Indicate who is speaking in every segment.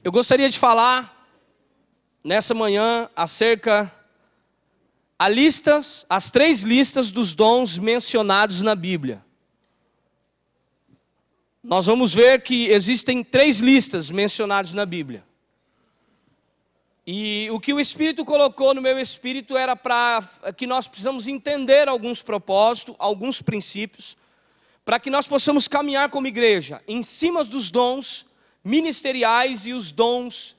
Speaker 1: Eu gostaria de falar nessa manhã acerca as 3 listas dos dons mencionados na Bíblia. Nós vamos ver que existem 3 listas mencionadas na Bíblia. E o que o Espírito colocou no meu espírito era para que nós precisamos entender alguns propósitos, alguns princípios, para que nós possamos caminhar como igreja em cima dos dons ministeriais e os dons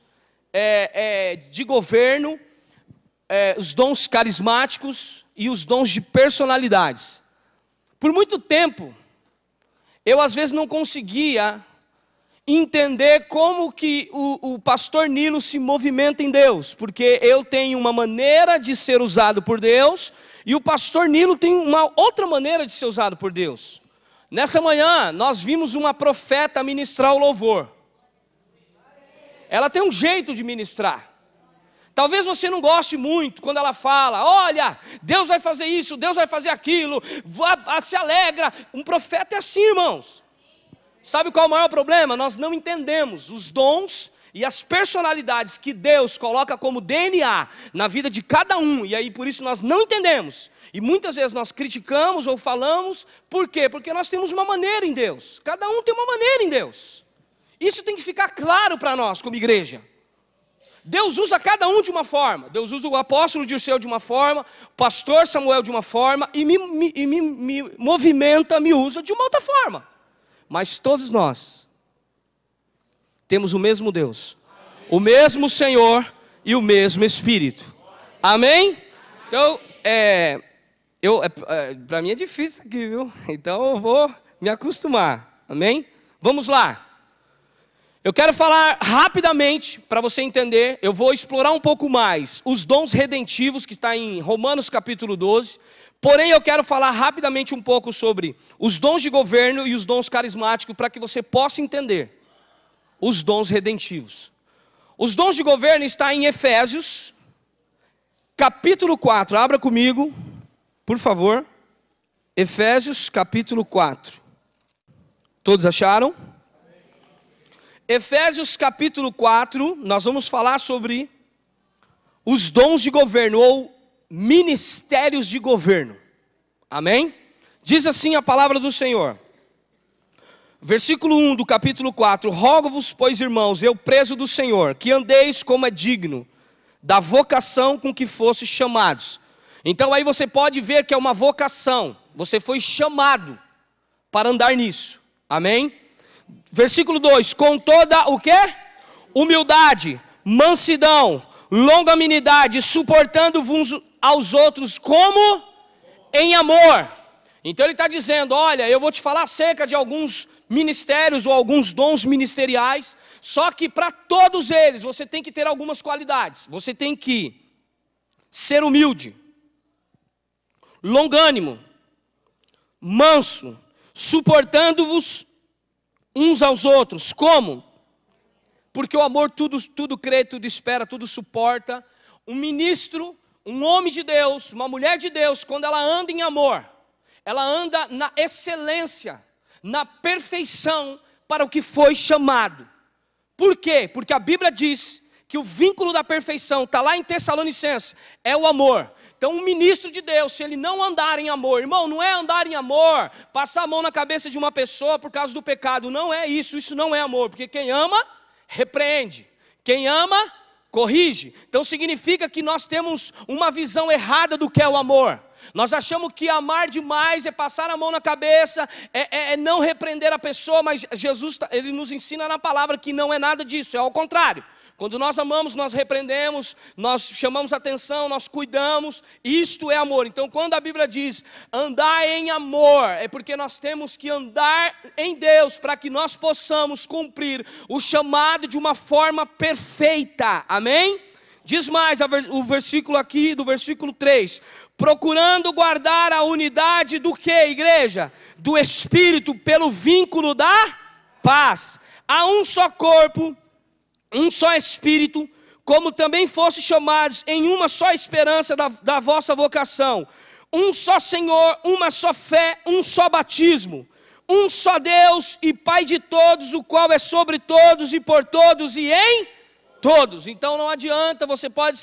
Speaker 1: de governo, os dons carismáticos e os dons de personalidades. Por muito tempo, eu às vezes não conseguia entender como que o pastor Nilo se movimenta em Deus, porque eu tenho uma maneira de ser usado por Deus e o pastor Nilo tem uma outra maneira de ser usado por Deus. Nessa manhã nós vimos uma profeta ministrar o louvor. Ela tem um jeito de ministrar. Talvez você não goste muito quando ela fala: olha, Deus vai fazer isso, Deus vai fazer aquilo, se alegra. Um profeta é assim, irmãos. Sabe qual é o maior problema? Nós não entendemos os dons e as personalidades que Deus coloca como DNA na vida de cada um. E aí por isso nós não entendemos. E muitas vezes nós criticamos ou falamos. Por quê? Porque nós temos uma maneira em Deus. Cada um tem uma maneira em Deus. Isso tem que ficar claro para nós como igreja. Deus usa cada um de uma forma. Deus usa o apóstolo Dirceu de uma forma, o pastor Samuel de uma forma, e me movimenta, me usa de uma outra forma. Mas todos nós temos o mesmo Deus, o mesmo Senhor e o mesmo Espírito. Amém? Então, para mim é difícil aqui, viu? Então eu vou me acostumar. Amém? Vamos lá. Eu quero falar rapidamente, para você entender, eu vou explorar um pouco mais os dons redentivos que está em Romanos capítulo 12, porém eu quero falar rapidamente um pouco sobre os dons de governo e os dons carismáticos, para que você possa entender os dons redentivos. Os dons de governo está em Efésios, capítulo 4, abra comigo, por favor, Efésios capítulo 4, todos acharam? Efésios capítulo 4, nós vamos falar sobre os dons de governo ou ministérios de governo. Amém? Diz assim a palavra do Senhor. Versículo 1 do capítulo 4. Rogo-vos, pois, irmãos, eu preso do Senhor, que andeis como é digno da vocação com que fostes chamados. Então aí você pode ver que é uma vocação. Você foi chamado para andar nisso. Amém? Versículo 2, com toda o quê? Humildade, mansidão, longanimidade, suportando uns aos outros como em amor. Então ele está dizendo, olha, eu vou te falar acerca de alguns ministérios ou alguns dons ministeriais, só que para todos eles você tem que ter algumas qualidades. Você tem que ser humilde, longânimo, manso, suportando-vos uns aos outros. Como? Porque o amor tudo crê, tudo espera, tudo suporta. Um ministro, um homem de Deus, uma mulher de Deus, quando ela anda em amor, ela anda na excelência, na perfeição para o que foi chamado. Por quê? Porque a Bíblia diz que o vínculo da perfeição, está lá em Tessalonicenses, é o amor. Então um ministro de Deus, se ele não andar em amor, irmão, não é andar em amor, passar a mão na cabeça de uma pessoa por causa do pecado, não é isso, isso não é amor, porque quem ama, repreende, quem ama, corrige. Então significa que nós temos uma visão errada do que é o amor. Nós achamos que amar demais é passar a mão na cabeça, é não repreender a pessoa, mas Jesus, ele nos ensina na palavra que não é nada disso, é ao contrário. Quando nós amamos, nós repreendemos, nós chamamos atenção, nós cuidamos, isto é amor. Então quando a Bíblia diz andar em amor, é porque nós temos que andar em Deus, para que nós possamos cumprir o chamado de uma forma perfeita, amém? Diz mais o versículo aqui, do versículo 3, procurando guardar a unidade do que, igreja? Do Espírito, pelo vínculo da paz. Há um só corpo, um só Espírito, como também fossem chamados em uma só esperança da vossa vocação. Um só Senhor, uma só fé, um só batismo. Um só Deus e Pai de todos, o qual é sobre todos e por todos e em todos. Então não adianta, você pode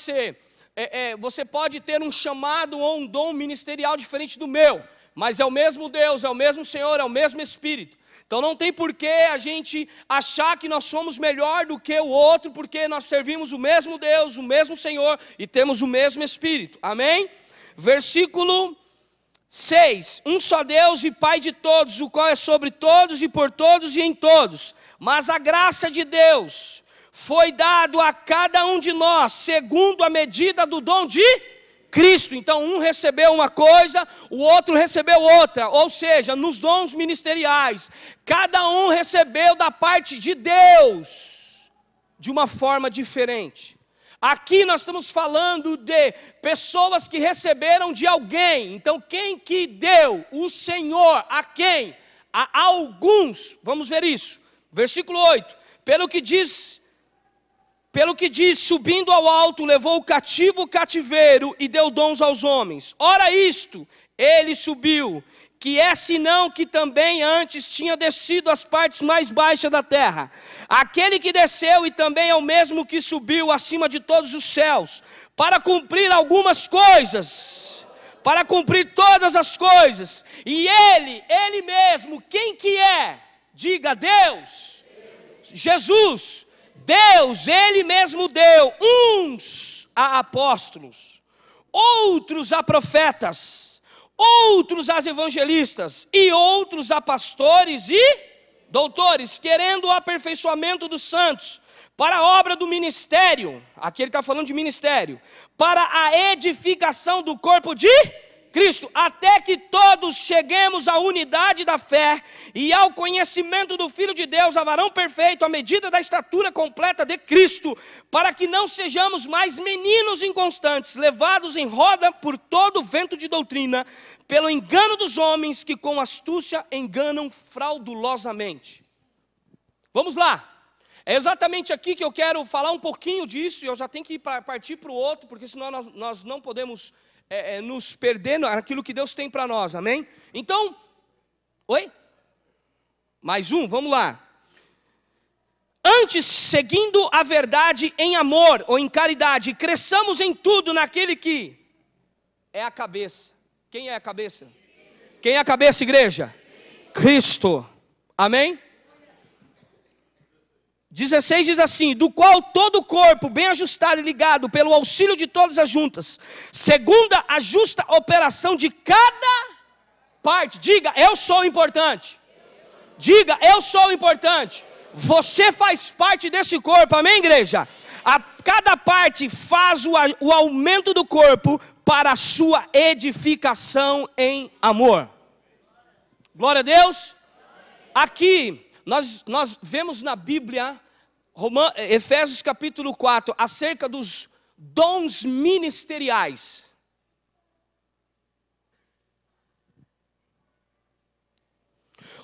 Speaker 1: você pode ter um chamado ou um dom ministerial diferente do meu, mas é o mesmo Deus, é o mesmo Senhor, é o mesmo Espírito. Então não tem por que a gente achar que nós somos melhor do que o outro, porque nós servimos o mesmo Deus, o mesmo Senhor e temos o mesmo Espírito. Amém? Versículo 6. Um só Deus e Pai de todos, o qual é sobre todos e por todos e em todos. Mas a graça de Deus foi dado a cada um de nós, segundo a medida do dom de Cristo. Então um recebeu uma coisa, o outro recebeu outra. Ou seja, nos dons ministeriais, cada um recebeu da parte de Deus, de uma forma diferente. Aqui nós estamos falando de pessoas que receberam de alguém. Então quem que deu? O Senhor. A quem? A alguns. Vamos ver isso. Versículo 8. Pelo que diz, subindo ao alto, levou o cativo o cativeiro e deu dons aos homens. Ora isto, ele subiu, que é senão que também antes tinha descido às partes mais baixas da terra. Aquele que desceu e também é o mesmo que subiu acima de todos os céus, para cumprir algumas coisas, para cumprir todas as coisas. E ele mesmo, quem que é? Diga, Deus. Jesus. Deus, Ele mesmo deu uns a apóstolos, outros a profetas, outros a evangelistas e outros a pastores e doutores, querendo o aperfeiçoamento dos santos, para a obra do ministério, aqui ele está falando de ministério, para a edificação do corpo de Cristo, até que todos cheguemos à unidade da fé e ao conhecimento do Filho de Deus, a varão perfeito, à medida da estatura completa de Cristo, para que não sejamos mais meninos inconstantes, levados em roda por todo o vento de doutrina, pelo engano dos homens que com astúcia enganam fraudulosamente. Vamos lá. É exatamente aqui que eu quero falar um pouquinho disso, e eu já tenho que partir para o outro, porque senão nós não podemos nos perder naquilo que Deus tem para nós, amém? Então, mais um, vamos lá. Antes, seguindo a verdade em amor ou em caridade, cresçamos em tudo naquele que é a cabeça. Quem é a cabeça? Quem é a cabeça, igreja? Cristo, amém? 16 diz assim: do qual todo o corpo, bem ajustado e ligado pelo auxílio de todas as juntas, segundo a justa operação de cada parte. Diga, eu sou importante. Diga, eu sou importante. Você faz parte desse corpo, amém, igreja? Cada parte faz o aumento do corpo para a sua edificação em amor. Glória a Deus. Aqui nós vemos na Bíblia, Efésios capítulo 4, acerca dos dons ministeriais.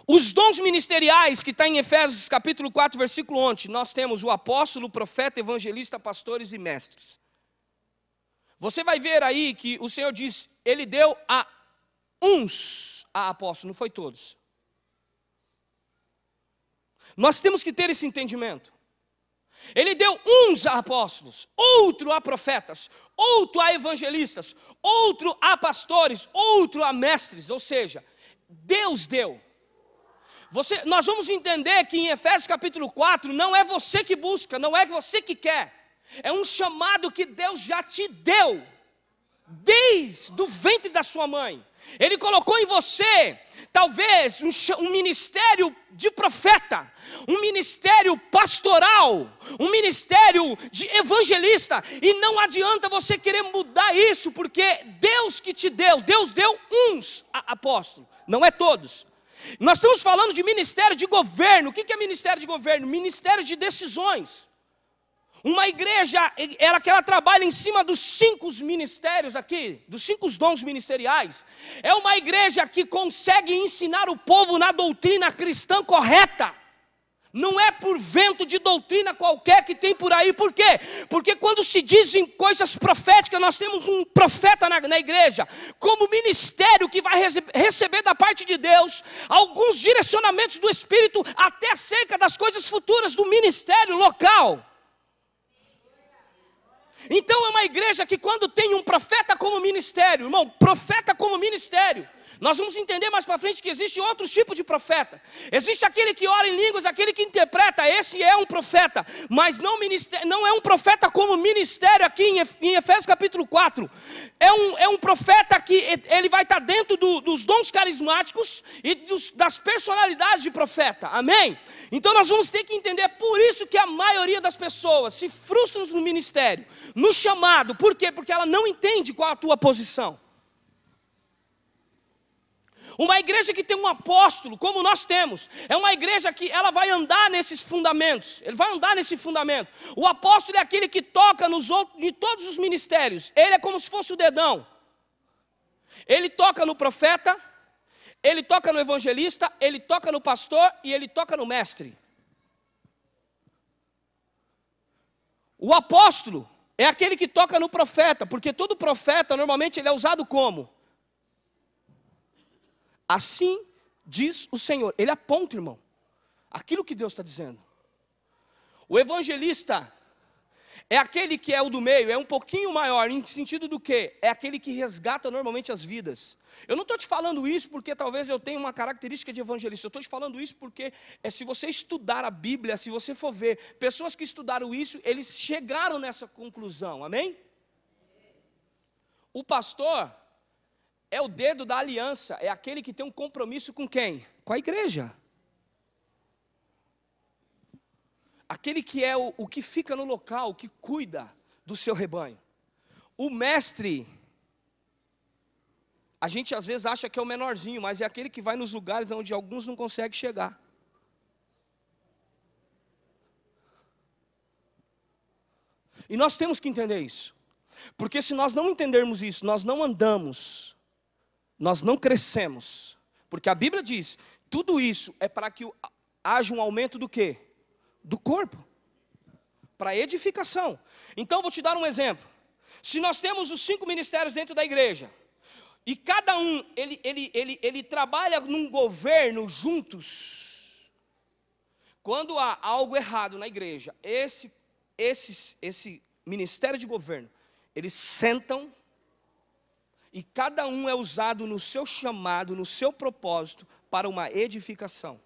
Speaker 1: Os dons ministeriais que está em Efésios capítulo 4, versículo 11, nós temos o apóstolo, profeta, evangelista, pastores e mestres. Você vai ver aí que o Senhor diz, Ele deu a uns a apóstolos, não foi todos. Nós temos que ter esse entendimento. Ele deu uns a apóstolos, outro a profetas, outro a evangelistas, outro a pastores, outro a mestres, ou seja, Deus deu. Nós vamos entender que em Efésios capítulo 4, não é você que busca, não é você que quer, é um chamado que Deus já te deu, desde o ventre da sua mãe. Ele colocou em você, talvez, um ministério de profeta, um ministério pastoral, um ministério de evangelista, e não adianta você querer mudar isso, porque Deus que te deu, Deus deu uns apóstolos, não é todos. Nós estamos falando de ministério de governo. O que é ministério de governo? Ministério de decisões. Uma igreja, ela trabalha em cima dos 5 ministérios aqui, dos 5 dons ministeriais. É uma igreja que consegue ensinar o povo na doutrina cristã correta. Não é por vento de doutrina qualquer que tem por aí. Por quê? Porque quando se dizem coisas proféticas, nós temos um profeta na igreja, como ministério que vai receber da parte de Deus alguns direcionamentos do Espírito, até acerca das coisas futuras do ministério local. Então é uma igreja que quando tem um profeta como ministério, irmão, profeta como ministério, nós vamos entender mais para frente que existe outros tipos de profeta. Existe aquele que ora em línguas, aquele que interpreta, esse é um profeta, mas não é um profeta como ministério aqui em Efésios capítulo 4. É um profeta que ele vai estar dentro dos dons carismáticos e das personalidades de profeta, amém? Então nós vamos ter que entender, por isso que a maioria das pessoas se frustram no ministério, no chamado. Por quê? Porque ela não entende qual a tua posição. Uma igreja que tem um apóstolo, como nós temos, é uma igreja que ela vai andar nesses fundamentos. Ele vai andar nesse fundamento. O apóstolo é aquele que toca de todos os ministérios. Ele é como se fosse o dedão. Ele toca no profeta, ele toca no evangelista, ele toca no pastor e ele toca no mestre. O apóstolo é aquele que toca no profeta, porque todo profeta normalmente ele é usado como? Assim diz o Senhor. Ele aponta, irmão, aquilo que Deus está dizendo. O evangelista é aquele que é o do meio, é um pouquinho maior, em sentido do quê? É aquele que resgata normalmente as vidas. Eu não estou te falando isso porque talvez eu tenha uma característica de evangelista. Eu estou te falando isso porque se você estudar a Bíblia, se você for ver, pessoas que estudaram isso, eles chegaram nessa conclusão, amém? O pastor é o dedo da aliança, é aquele que tem um compromisso com quem? Com a igreja. Aquele que é o que fica no local, que cuida do seu rebanho. O mestre, a gente às vezes acha que é o menorzinho, mas é aquele que vai nos lugares onde alguns não conseguem chegar. E nós temos que entender isso. Porque se nós não entendermos isso, nós não andamos, nós não crescemos, porque a Bíblia diz, tudo isso é para que haja um aumento do quê? Do corpo, para edificação. Então vou te dar um exemplo. Se nós temos os 5 ministérios dentro da igreja, e cada um, ele trabalha num governo juntos, quando há algo errado na igreja, esse ministério de governo, eles sentam, e cada um é usado no seu chamado, no seu propósito, para uma edificação.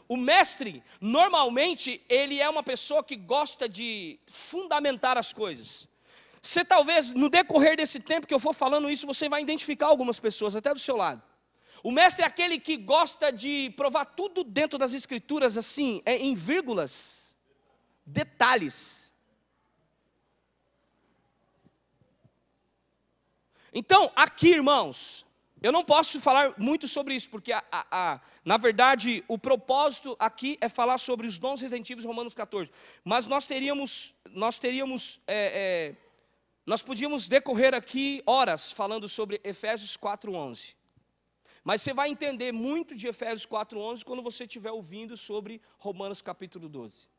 Speaker 1: O mestre, normalmente, ele é uma pessoa que gosta de fundamentar as coisas. Você talvez, no decorrer desse tempo que eu for falando isso, você vai identificar algumas pessoas, até do seu lado. O mestre é aquele que gosta de provar tudo dentro das escrituras, assim, em vírgulas, detalhes. Então, aqui, irmãos, eu não posso falar muito sobre isso, porque na verdade o propósito aqui é falar sobre os dons redentivos em Romanos 14. Mas nós podíamos decorrer aqui horas falando sobre Efésios 4:11. Mas você vai entender muito de Efésios 4:11 quando você estiver ouvindo sobre Romanos capítulo 12.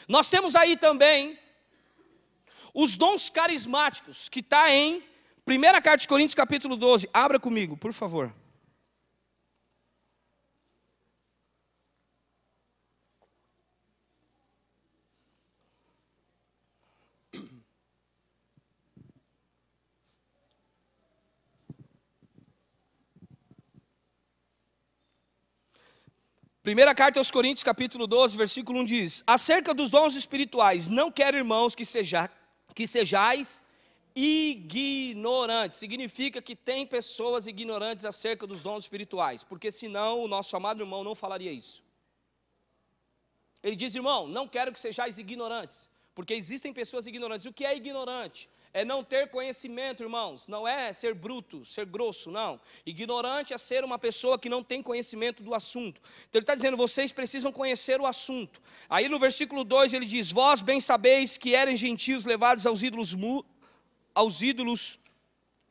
Speaker 1: Nós temos aí também os dons carismáticos, que está em 1 Carta de Coríntios capítulo 12. Abra comigo, por favor. Primeira carta aos Coríntios capítulo 12, versículo 1 diz: acerca dos dons espirituais, não quero, irmãos, que sejais ignorantes. Significa que tem pessoas ignorantes acerca dos dons espirituais, porque senão o nosso amado irmão não falaria isso. Ele diz, irmão, não quero que sejais ignorantes, porque existem pessoas ignorantes. O que é ignorante? É não ter conhecimento, irmãos. Não é ser bruto, ser grosso, não. Ignorante é ser uma pessoa que não tem conhecimento do assunto. Então ele está dizendo, vocês precisam conhecer o assunto. Aí no versículo 2 ele diz, vós bem sabeis que eram gentios levados aos ídolos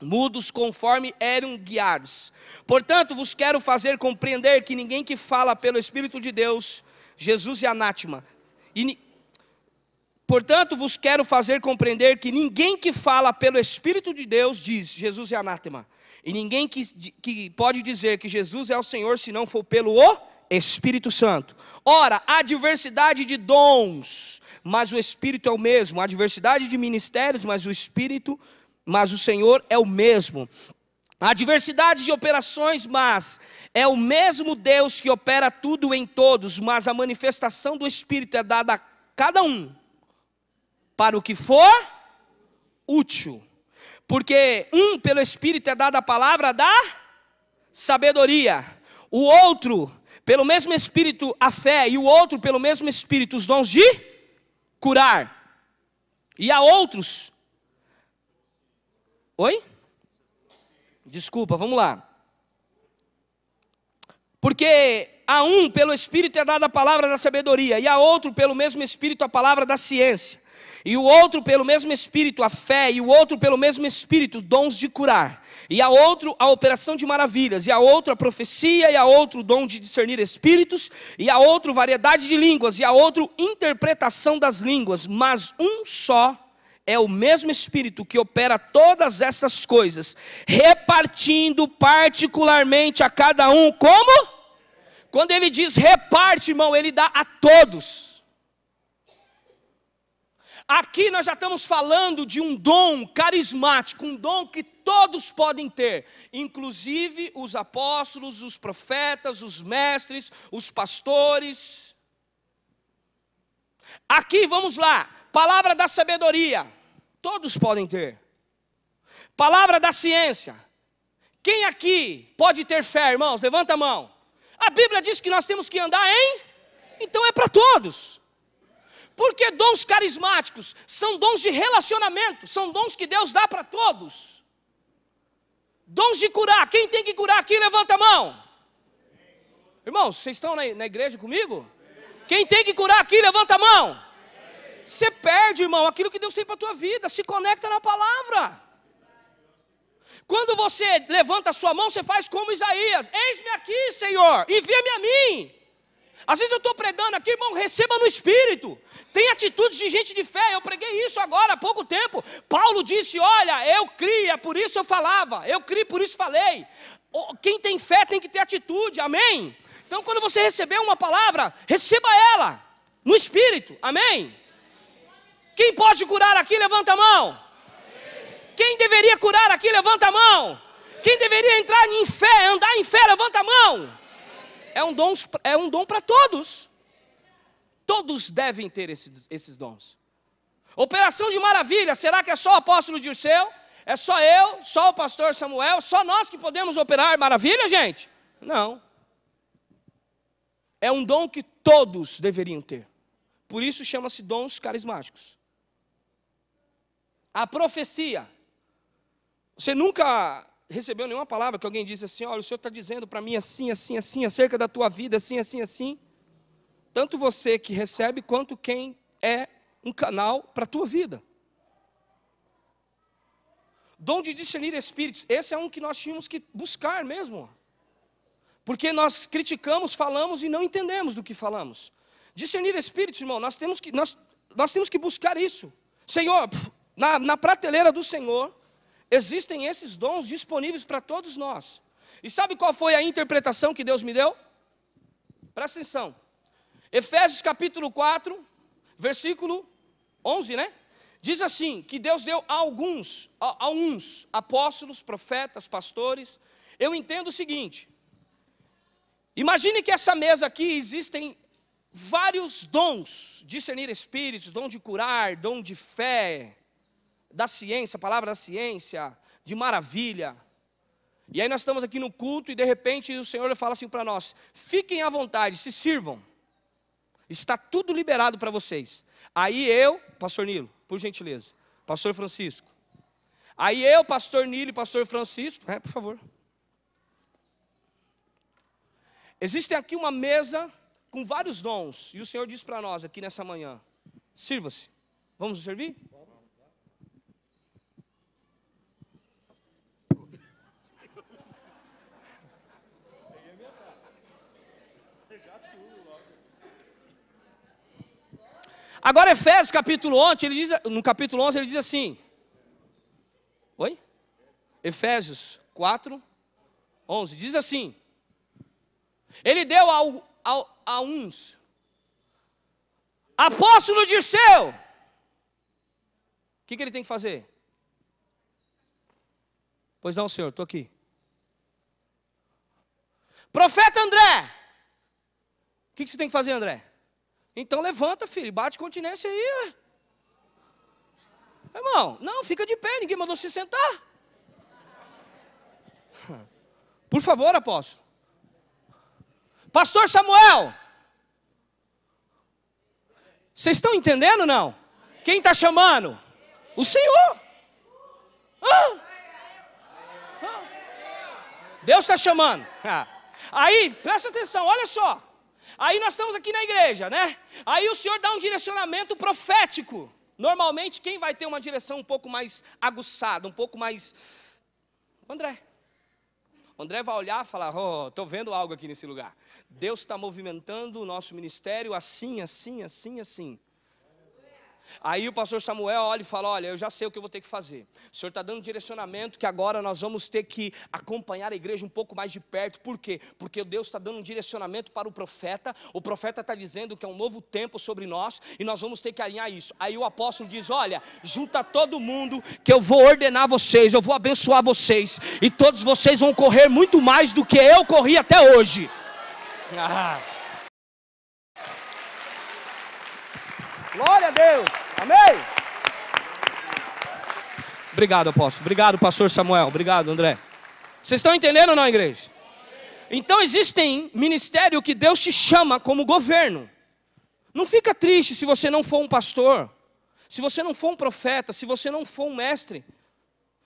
Speaker 1: mudos conforme eram guiados. Portanto vos quero fazer compreender que ninguém que fala pelo Espírito de Deus, Jesus é anátema. Portanto, vos quero fazer compreender que ninguém que fala pelo Espírito de Deus diz, Jesus é anátema. E ninguém que pode dizer que Jesus é o Senhor, se não for pelo Espírito Santo. Ora, há diversidade de dons, mas o Espírito é o mesmo. Há diversidade de ministérios, mas o Senhor é o mesmo. Há diversidade de operações, mas é o mesmo Deus que opera tudo em todos. Mas a manifestação do Espírito é dada a cada um para o que for útil. Porque pelo Espírito é dada a palavra da sabedoria. O outro, pelo mesmo Espírito, a fé. E o outro, pelo mesmo Espírito, os dons de curar. E há outros. Oi? Desculpa, vamos lá. Porque a um, pelo Espírito, é dada a palavra da sabedoria. E a outro, pelo mesmo Espírito, a palavra da ciência. E o outro, pelo mesmo Espírito, a fé. E o outro, pelo mesmo Espírito, dons de curar. E a outro, a operação de maravilhas. E a outro, a profecia. E a outro, o dom de discernir espíritos. E a outro, variedade de línguas. E a outro, interpretação das línguas. Mas um só é o mesmo Espírito que opera todas essas coisas, repartindo particularmente a cada um como? Quando ele diz reparte, irmão, ele dá a todos. Aqui nós já estamos falando de um dom carismático, um dom que todos podem ter, inclusive os apóstolos, os profetas, os mestres, os pastores. Aqui vamos lá, palavra da sabedoria, todos podem ter. Palavra da ciência, quem aqui pode ter fé, irmãos? Levanta a mão. A Bíblia diz que nós temos que andar em, então é para todos. Porque dons carismáticos são dons de relacionamento, são dons que Deus dá para todos. Dons de curar, quem tem que curar aqui, levanta a mão. Irmãos, vocês estão na igreja comigo? Quem tem que curar aqui, levanta a mão. Você perde, irmão, aquilo que Deus tem para a tua vida, se conecta na palavra. Quando você levanta a sua mão, você faz como Isaías: eis-me aqui, Senhor, envia-me a mim. Às vezes eu estou pregando aqui, irmão, receba no Espírito. Tem atitudes de gente de fé, eu preguei isso agora há pouco tempo. Paulo disse, olha, eu criei, é por isso eu falava, eu criei, por isso falei. Quem tem fé tem que ter atitude, amém? Então quando você receber uma palavra, receba ela, no Espírito, amém? Quem pode curar aqui, levanta a mão. Quem deveria curar aqui, levanta a mão. Quem deveria entrar em fé, andar em fé, levanta a mão. É um dom para todos. Todos devem ter esses dons. Operação de maravilha, será que é só o apóstolo Dirceu? É só eu, só o pastor Samuel, só nós que podemos operar maravilha, gente? Não. É um dom que todos deveriam ter. Por isso chama-se dons carismáticos. A profecia. Você nunca recebeu nenhuma palavra que alguém disse assim, olha, o Senhor está dizendo para mim assim, assim, assim, acerca da tua vida, assim, assim, assim. Tanto você que recebe, quanto quem é um canal para a tua vida. Dom de discernir espíritos, esse é um que nós tínhamos que buscar mesmo. Porque nós criticamos, falamos e não entendemos do que falamos. Discernir espíritos, irmão, nós temos que buscar isso. Senhor, na prateleira do Senhor, existem esses dons disponíveis para todos nós. E sabe qual foi a interpretação que Deus me deu? Presta atenção. Efésios capítulo 4, versículo 11, né? Diz assim, que Deus deu a uns apóstolos, profetas, pastores. Eu entendo o seguinte. Imagine que essa mesa aqui existem vários dons. Discernir espíritos, dom de curar, dom de fé, da ciência, palavra da ciência, de maravilha. E aí nós estamos aqui no culto e de repente o Senhor fala assim para nós, fiquem à vontade, se sirvam. Está tudo liberado para vocês. Aí eu, pastor Nilo, por gentileza, pastor Francisco. Aí eu, pastor Nilo e pastor Francisco, por favor. Existe aqui uma mesa com vários dons. E o Senhor diz para nós aqui nessa manhã, sirva-se. Vamos nos servir? Agora Efésios capítulo 11, no capítulo 11 ele diz assim. Oi? Efésios 4, 11, diz assim. Ele deu a uns. Apóstolo Dirceu, o que ele tem que fazer? Pois não, senhor, estou aqui. Profeta André, o que você tem que fazer, André? Então levanta, filho, bate continência aí. Irmão, não, fica de pé, ninguém mandou se sentar. Por favor, apóstolo. Pastor Samuel, vocês estão entendendo ou não? Quem está chamando? O Senhor. Deus está chamando. Aí, presta atenção, olha só. Aí nós estamos aqui na igreja, né? Aí o Senhor dá um direcionamento profético. Normalmente quem vai ter uma direção um pouco mais aguçada, um pouco mais... O André vai olhar e falar, estou vendo algo aqui nesse lugar. Deus está movimentando o nosso ministério assim, assim, assim, assim. Aí o pastor Samuel olha e fala, olha, eu já sei o que eu vou ter que fazer. O Senhor está dando direcionamento que agora nós vamos ter que acompanhar a igreja um pouco mais de perto. Por quê? Porque Deus está dando um direcionamento para o profeta está dizendo que é um novo tempo sobre nós e nós vamos ter que alinhar isso. Aí o apóstolo diz, olha, junta todo mundo que eu vou ordenar vocês, eu vou abençoar vocês e todos vocês vão correr muito mais do que eu corri até hoje. Glória a Deus, amém? Obrigado, apóstolo, obrigado, pastor Samuel, obrigado, André. Vocês estão entendendo ou não, igreja? Então existem ministérios que Deus te chama como governo. Não fica triste se você não for um pastor, se você não for um profeta, se você não for um mestre.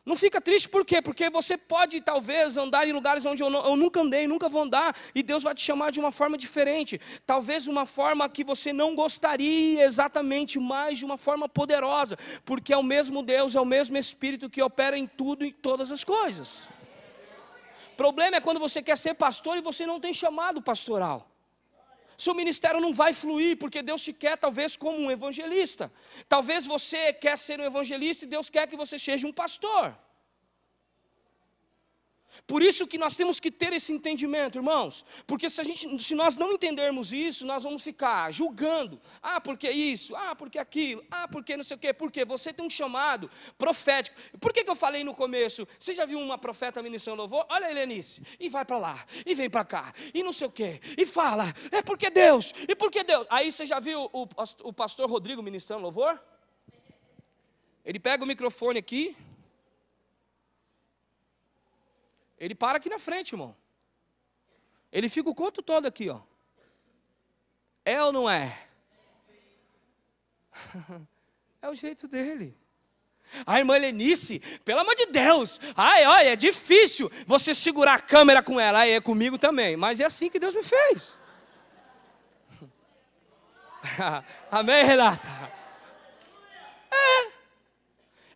Speaker 1: Não fica triste por quê? Porque você pode talvez andar em lugares onde eu nunca andei, nunca vou andar, e Deus vai te chamar de uma forma diferente. Talvez uma forma que você não gostaria exatamente, mas de uma forma poderosa. Porque é o mesmo Deus, é o mesmo Espírito que opera em tudo e em todas as coisas. O problema é quando você quer ser pastor e você não tem chamado pastoral. Seu ministério não vai fluir, porque Deus te quer talvez como um evangelista. Talvez você quer ser um evangelista e Deus quer que você seja um pastor. Por isso que nós temos que ter esse entendimento, irmãos. Porque se nós não entendermos isso, nós vamos ficar julgando. Porque isso, porque aquilo, porque não sei o quê. Porque você tem um chamado profético. Por que eu falei no começo? Você já viu uma profeta ministrando louvor? Olha a Helenice, e vai para lá, e vem para cá, e não sei o quê. E fala, é porque Deus, e porque Deus. Aí você já viu o pastor Rodrigo ministrando louvor? Ele pega o microfone aqui. Ele para aqui na frente, irmão. Ele fica o culto todo aqui, ó. É ou não é? É o jeito dele. Irmã Helenice, pelo amor de Deus. Olha, é difícil você segurar a câmera com ela. É comigo também. Mas é assim que Deus me fez. Amém, Renata?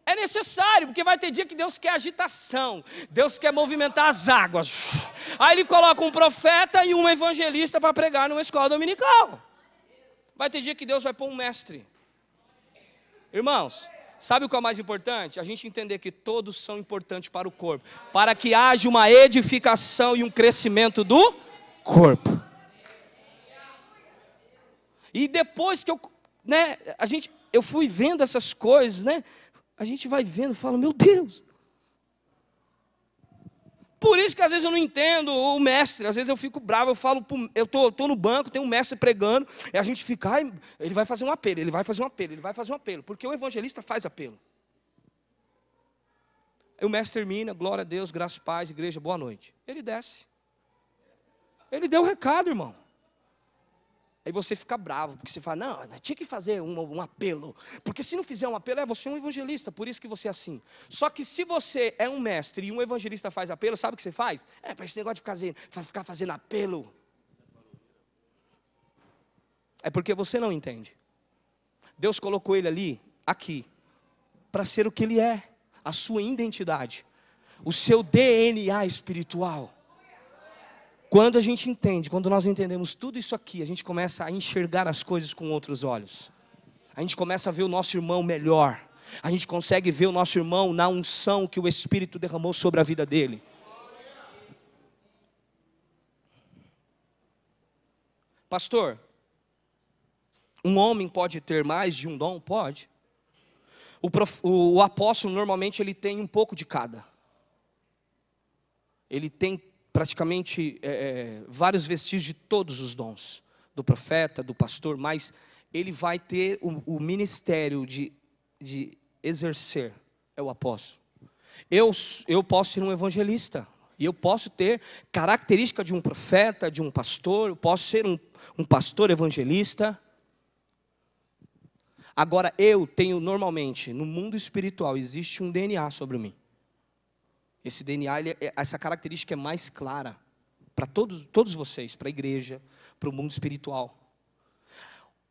Speaker 1: É necessário, porque vai ter dia que Deus quer agitação, Deus quer movimentar as águas. Aí Ele coloca um profeta e um evangelista para pregar numa escola dominical. Vai ter dia que Deus vai pôr um mestre. Irmãos, sabe o que é o mais importante? A gente entender que todos são importantes para o corpo, para que haja uma edificação e um crescimento do corpo. E depois que eu fui vendo essas coisas, a gente vai vendo e fala, meu Deus. Por isso que às vezes eu não entendo o mestre. Às vezes eu fico bravo, eu falo, eu tô no banco, tem um mestre pregando, e a gente fica, ele vai fazer um apelo, ele vai fazer um apelo, ele vai fazer um apelo. Porque o evangelista faz apelo. Aí o mestre termina, glória a Deus, graças, paz, igreja, boa noite. Ele desce. Ele deu o recado, irmão. Aí você fica bravo, porque você fala, não, tinha que fazer um apelo. Porque se não fizer um apelo, você é um evangelista, por isso que você é assim. Só que se você é um mestre e um evangelista faz apelo, sabe o que você faz? Para esse negócio de ficar fazendo apelo. É porque você não entende. Deus colocou ele ali, aqui, para ser o que ele é. A sua identidade. O seu DNA espiritual. Quando a gente entende, quando nós entendemos tudo isso aqui, a gente começa a enxergar as coisas com outros olhos. A gente começa a ver o nosso irmão melhor. A gente consegue ver o nosso irmão na unção que o Espírito derramou sobre a vida dele. Pastor, um homem pode ter mais de um dom? Pode. O apóstolo normalmente ele tem um pouco de cada. Ele tem praticamente vários vestígios de todos os dons. Do profeta, do pastor, mas ele vai ter o ministério de exercer, é o apóstolo. Eu posso ser um evangelista, e eu posso ter característica de um profeta, de um pastor, eu posso ser um pastor evangelista. Agora eu tenho normalmente, no mundo espiritual, existe um DNA sobre mim. Esse DNA, essa característica é mais clara para todos vocês, para a igreja, para o mundo espiritual.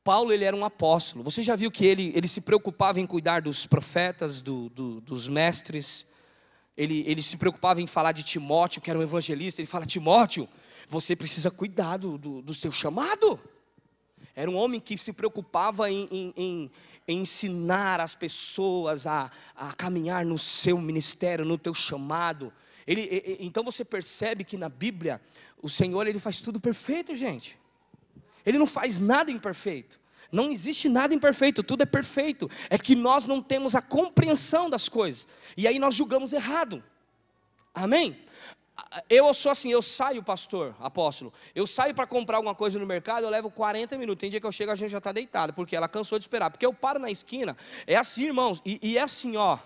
Speaker 1: Paulo, ele era um apóstolo. Você já viu que ele se preocupava em cuidar dos profetas, dos mestres. Ele se preocupava em falar de Timóteo, que era um evangelista. Ele fala: Timóteo, você precisa cuidar do seu chamado. Era um homem que se preocupava em ensinar as pessoas a caminhar no seu ministério, no teu chamado. Então você percebe que na Bíblia, o Senhor, ele faz tudo perfeito, gente. Ele não faz nada imperfeito. Não existe nada imperfeito, tudo é perfeito. É que nós não temos a compreensão das coisas. E aí nós julgamos errado. Amém? Eu sou assim, eu saio, pastor, apóstolo. Eu saio para comprar alguma coisa no mercado, eu levo 40 minutos. Tem dia que eu chego, a gente já está deitado, porque ela cansou de esperar. Porque eu paro na esquina, é assim, irmãos, e é assim, ó.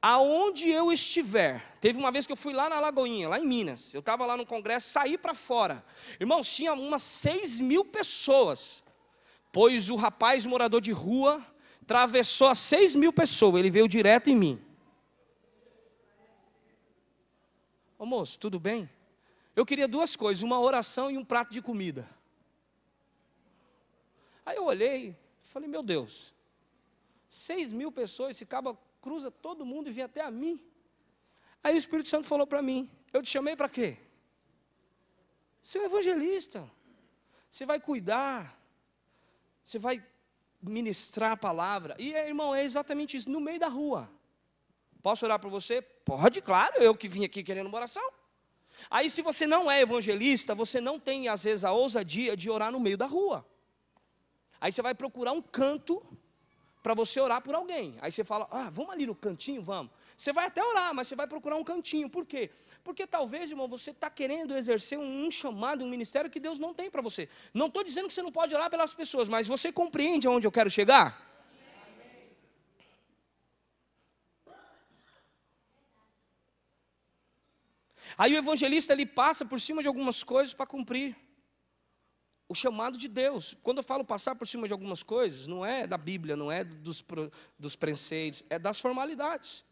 Speaker 1: Aonde eu estiver, teve uma vez que eu fui lá na Lagoinha, lá em Minas, eu estava lá no congresso, saí para fora, irmãos, tinha umas 6.000 pessoas, pois o rapaz morador de rua, atravessou as 6.000 pessoas, ele veio direto em mim. Ô moço, tudo bem? Eu queria duas coisas, uma oração e um prato de comida. Aí eu olhei, falei, meu Deus, 6.000 pessoas, esse cabo cruza todo mundo e vem até a mim. Aí o Espírito Santo falou para mim: eu te chamei para quê? Você é um evangelista, você vai cuidar, você vai ministrar a palavra. E irmão, é exatamente isso, no meio da rua. Posso orar por você? Pode, claro, eu que vim aqui querendo uma oração. Aí se você não é evangelista, você não tem às vezes a ousadia de orar no meio da rua. Aí você vai procurar um canto para você orar por alguém. Aí você fala: vamos ali no cantinho, vamos. Você vai até orar, mas você vai procurar um cantinho. Por quê? Porque talvez, irmão, você está querendo exercer um chamado, um ministério que Deus não tem para você. Não estou dizendo que você não pode orar pelas pessoas, mas você compreende aonde eu quero chegar? Aí o evangelista, ele passa por cima de algumas coisas para cumprir o chamado de Deus. Quando eu falo passar por cima de algumas coisas, não é da Bíblia, não é dos preceitos, é das formalidades.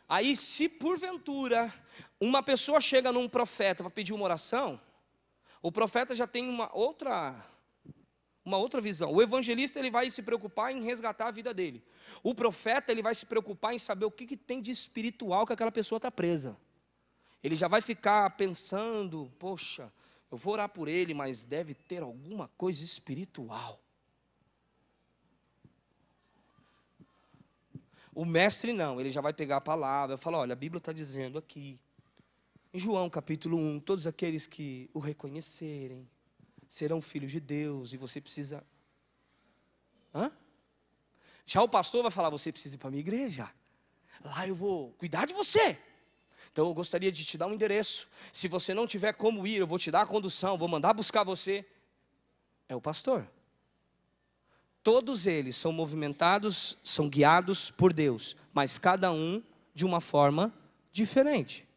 Speaker 1: Aí se porventura uma pessoa chega num profeta para pedir uma oração, o profeta já tem uma outra visão. O evangelista, ele vai se preocupar em resgatar a vida dele. O profeta, ele vai se preocupar em saber o que tem de espiritual que aquela pessoa está presa. Ele já vai ficar pensando: poxa, eu vou orar por ele, mas deve ter alguma coisa espiritual. O mestre não, ele já vai pegar a palavra e falar: olha, a Bíblia está dizendo aqui, em João capítulo 1, todos aqueles que o reconhecerem serão filhos de Deus, e você precisa... Já o pastor vai falar: você precisa ir para a minha igreja, lá eu vou cuidar de você. Então eu gostaria de te dar um endereço. Se você não tiver como ir, eu vou te dar a condução, vou mandar buscar você. É o pastor. Todos eles são movimentados, são guiados por Deus, mas cada um de uma forma diferente.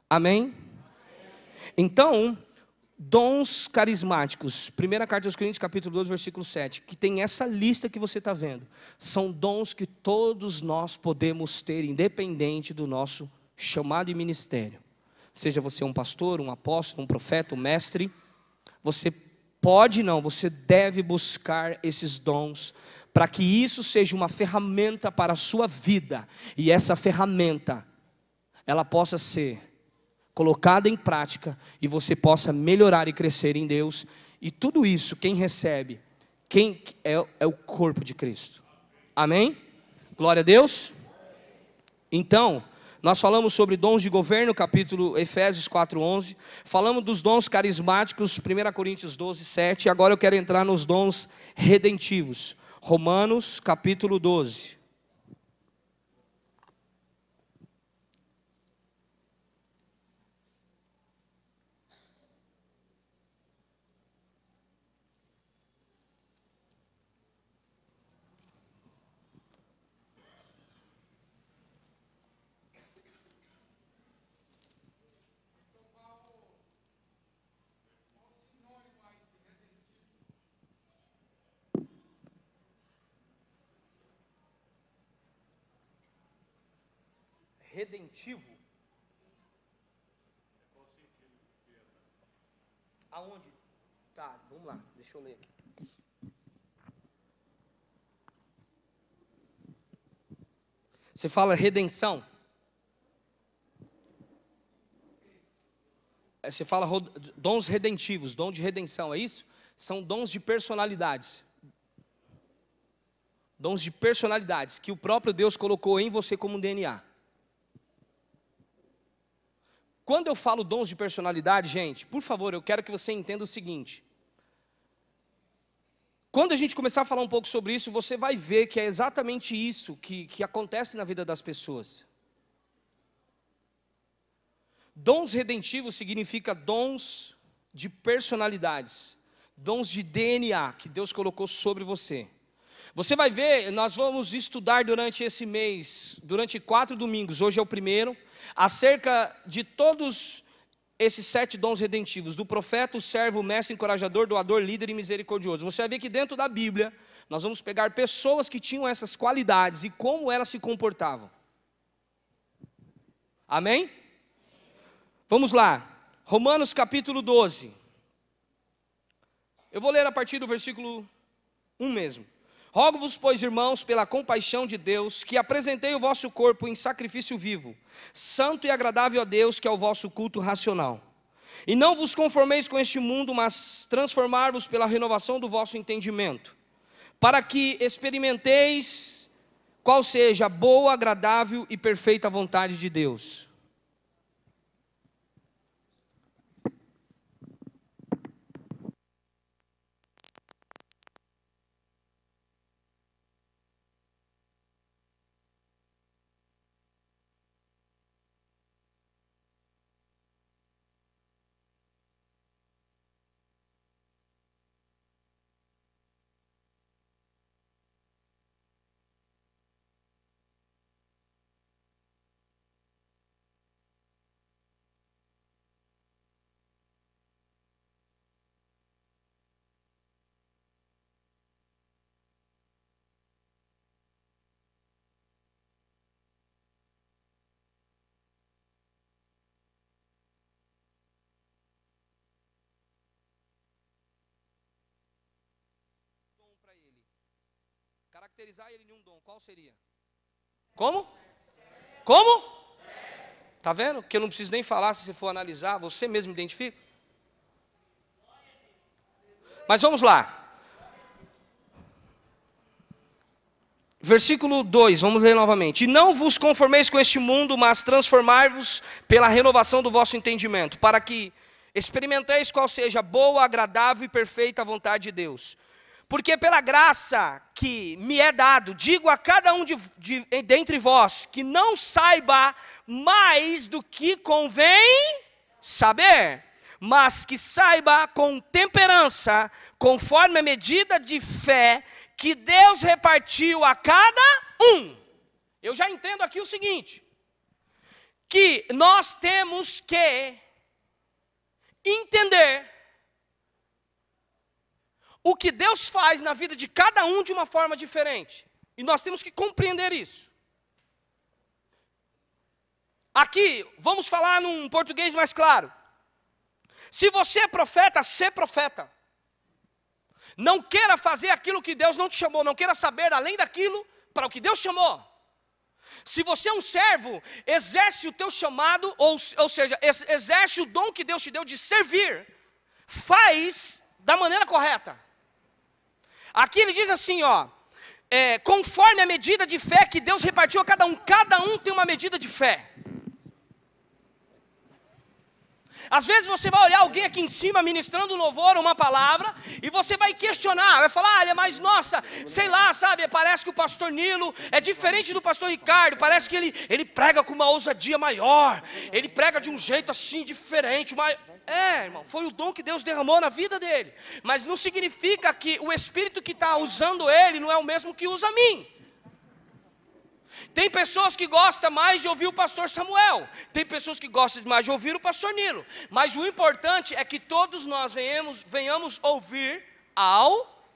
Speaker 1: Amém? Então, dons carismáticos, 1 carta aos Coríntios, capítulo 12, versículo 7, que tem essa lista que você está vendo, são dons que todos nós podemos ter, independente do nosso chamado e ministério. Seja você um pastor, um apóstolo, um profeta, um mestre, você você deve buscar esses dons, para que isso seja uma ferramenta para a sua vida, e essa ferramenta, ela possa ser colocada em prática, e você possa melhorar e crescer em Deus. E tudo isso, quem recebe, quem é o corpo de Cristo. Amém? Glória a Deus. Então, Nós falamos sobre dons de governo, capítulo Efésios 4:11. Falamos dos dons carismáticos, 1 Coríntios 12:7. Agora eu quero entrar nos dons redentivos. Romanos, capítulo 12. Redentivo? Aonde? Tá, vamos lá, deixa eu ler aqui. Você fala redenção? Você fala dons redentivos, dom de redenção, é isso? São dons de personalidades. Dons de personalidades que o próprio Deus colocou em você como um DNA. Quando eu falo dons de personalidade, gente, por favor, eu quero que você entenda o seguinte. Quando a gente começar a falar um pouco sobre isso, você vai ver que é exatamente isso que acontece na vida das pessoas. Dons redentivos significa dons de personalidades, dons de DNA que Deus colocou sobre você. Você vai ver, nós vamos estudar durante esse mês, durante 4 domingos, hoje é o primeiro, acerca de todos esses 7 dons redentivos, do profeta, o servo, o mestre, encorajador, doador, líder e misericordioso. Você vai ver que dentro da Bíblia, nós vamos pegar pessoas que tinham essas qualidades e como elas se comportavam. Amém? Vamos lá, Romanos capítulo 12. Eu vou ler a partir do versículo 1 mesmo. Rogo-vos, pois, irmãos, pela compaixão de Deus, que apresentei o vosso corpo em sacrifício vivo, santo e agradável a Deus, que é o vosso culto racional. E não vos conformeis com este mundo, mas transformar-vos pela renovação do vosso entendimento, para que experimenteis qual seja a boa, agradável e perfeita vontade de Deus. Caracterizar ele em um dom, qual seria? Como? Como? Tá vendo? Que eu não preciso nem falar, se você for analisar, você mesmo identifica. Mas vamos lá. Versículo 2, vamos ler novamente. E não vos conformeis com este mundo, mas transformai-vos pela renovação do vosso entendimento, para que experimenteis qual seja a boa, agradável e perfeita vontade de Deus. Porque pela graça que me é dado, digo a cada um dentre vós, que não saiba mais do que convém saber, mas que saiba com temperança, conforme a medida de fé que Deus repartiu a cada um. Eu já entendo aqui o seguinte, que nós temos que entender o que Deus faz na vida de cada um de uma forma diferente. E nós temos que compreender isso. Aqui, vamos falar num português mais claro. Se você é profeta, seja profeta. Não queira fazer aquilo que Deus não te chamou. Não queira saber além daquilo para o que Deus chamou. Se você é um servo, exerce o teu chamado, ou seja, exerce o dom que Deus te deu de servir. Faz da maneira correta. Aqui ele diz assim, ó, conforme a medida de fé que Deus repartiu a cada um tem uma medida de fé. Às vezes você vai olhar alguém aqui em cima ministrando louvor, uma palavra, e você vai questionar, vai falar, olha, mas nossa, sei lá, sabe, parece que o pastor Nilo é diferente do pastor Ricardo, parece que ele prega com uma ousadia maior, ele prega de um jeito assim diferente, mas... irmão, foi o dom que Deus derramou na vida dele, mas não significa que o Espírito que está usando ele não é o mesmo que usa a mim. Tem pessoas que gostam mais de ouvir o pastor Samuel, tem pessoas que gostam mais de ouvir o pastor Nilo, mas o importante é que todos nós venhamos ouvir ao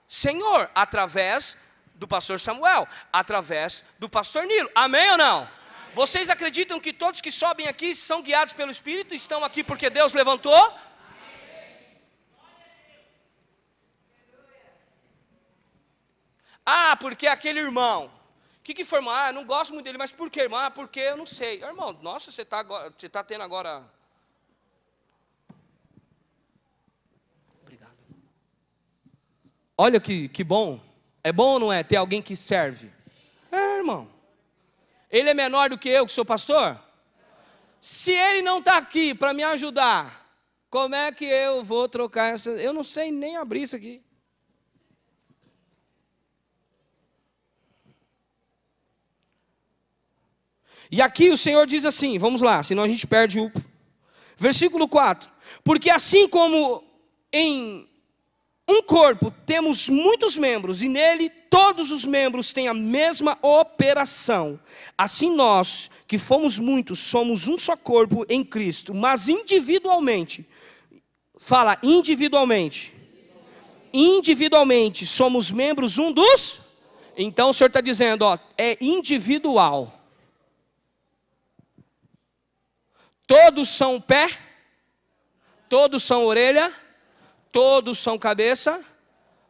Speaker 1: Senhor, através do pastor Samuel, através do pastor Nilo, amém ou não? Vocês acreditam que todos que sobem aqui são guiados pelo Espírito, estão aqui porque Deus levantou? Porque aquele irmão, o que foi, irmão? Não gosto muito dele, mas por quê, irmão? Porque eu não sei. Irmão, nossa, você está tendo agora... Obrigado. Olha que bom. É bom ou não é ter alguém que serve? Irmão. Ele é menor do que eu, que sou pastor? Se ele não está aqui para me ajudar, como é que eu vou trocar essa... Eu não sei nem abrir isso aqui. E aqui o Senhor diz assim, vamos lá, senão a gente perde o... Versículo 4. Porque assim como em um corpo temos muitos membros, e nele todos os membros têm a mesma operação, assim nós, que fomos muitos, somos um só corpo em Cristo, mas individualmente, fala individualmente, individualmente somos membros um dos... Então o Senhor está dizendo, é individual. Todos são pé, todos são orelha, todos são cabeça,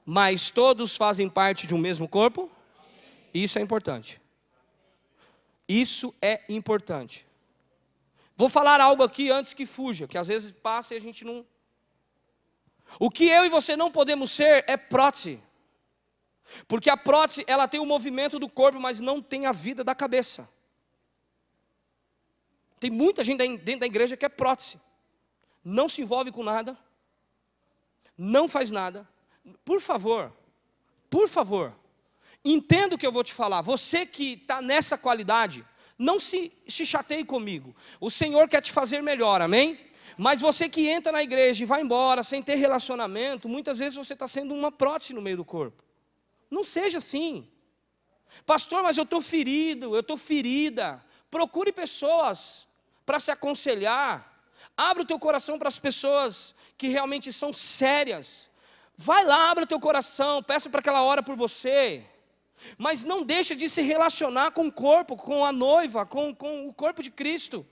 Speaker 1: mas todos fazem parte de um mesmo corpo. Isso é importante. Isso é importante. Vou falar algo aqui antes que fuja, que às vezes passa e a gente não... O que eu e você não podemos ser é prótese. Porque a prótese, ela tem o movimento do corpo, mas não tem a vida da cabeça. Tem muita gente dentro da igreja que é prótese. Não se envolve com nada. Não faz nada. Por favor, entenda o que eu vou te falar. Você que está nessa qualidade, não se chateie comigo. O Senhor quer te fazer melhor, amém? Mas você que entra na igreja e vai embora sem ter relacionamento, muitas vezes você está sendo uma prótese no meio do corpo. Não seja assim. Pastor, mas eu estou ferido, eu estou ferida. Procure pessoas para se aconselhar. Abra o teu coração para as pessoas que realmente são sérias. Vai lá, abra o teu coração, peça para que ela ore por você. Mas não deixa de se relacionar com o corpo, com a noiva, com o corpo de Cristo.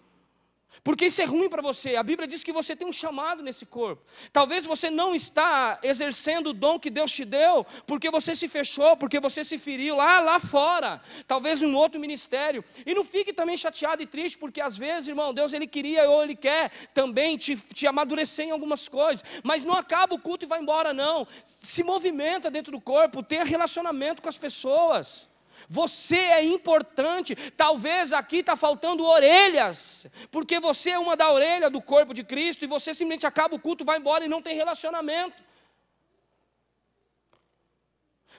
Speaker 1: Porque isso é ruim para você. A Bíblia diz que você tem um chamado nesse corpo. Talvez você não está exercendo o dom que Deus te deu, porque você se fechou, porque você se feriu lá fora. Talvez em um outro ministério. E não fique também chateado e triste, porque às vezes, irmão, Deus ele queria ou ele quer também te amadurecer em algumas coisas. Mas não acaba o culto e vai embora não. Se movimenta dentro do corpo, tenha relacionamento com as pessoas. Você é importante. Talvez aqui está faltando orelhas, porque você é uma da orelha do corpo de Cristo, e você simplesmente acaba o culto, vai embora e não tem relacionamento.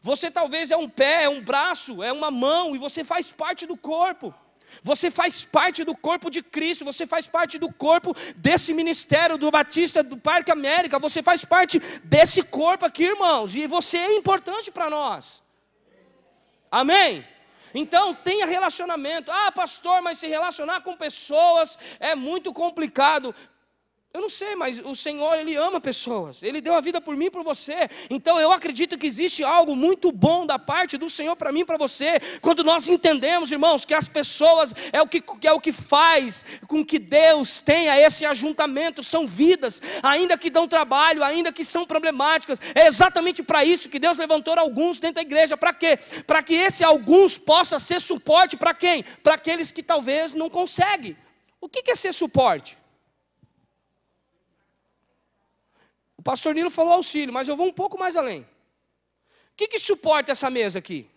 Speaker 1: Você talvez é um pé, é um braço, é uma mão, e você faz parte do corpo. Você faz parte do corpo de Cristo, você faz parte do corpo desse ministério do Batista do Parque América, você faz parte desse corpo aqui, irmãos, e você é importante para nós. Amém? Então tenha relacionamento. Pastor, mas se relacionar com pessoas é muito complicado. Eu não sei, mas o Senhor, Ele ama pessoas. Ele deu a vida por mim e por você. Então eu acredito que existe algo muito bom da parte do Senhor para mim e para você. Quando nós entendemos, irmãos, que as pessoas é o que faz com que Deus tenha esse ajuntamento. São vidas, ainda que dão trabalho, ainda que são problemáticas. É exatamente para isso que Deus levantou alguns dentro da igreja. Para quê? Para que esse alguns possa ser suporte para quem? Para aqueles que talvez não conseguem. O que é ser suporte? O pastor Nilo falou auxílio, mas eu vou um pouco mais além. O que suporta essa mesa aqui?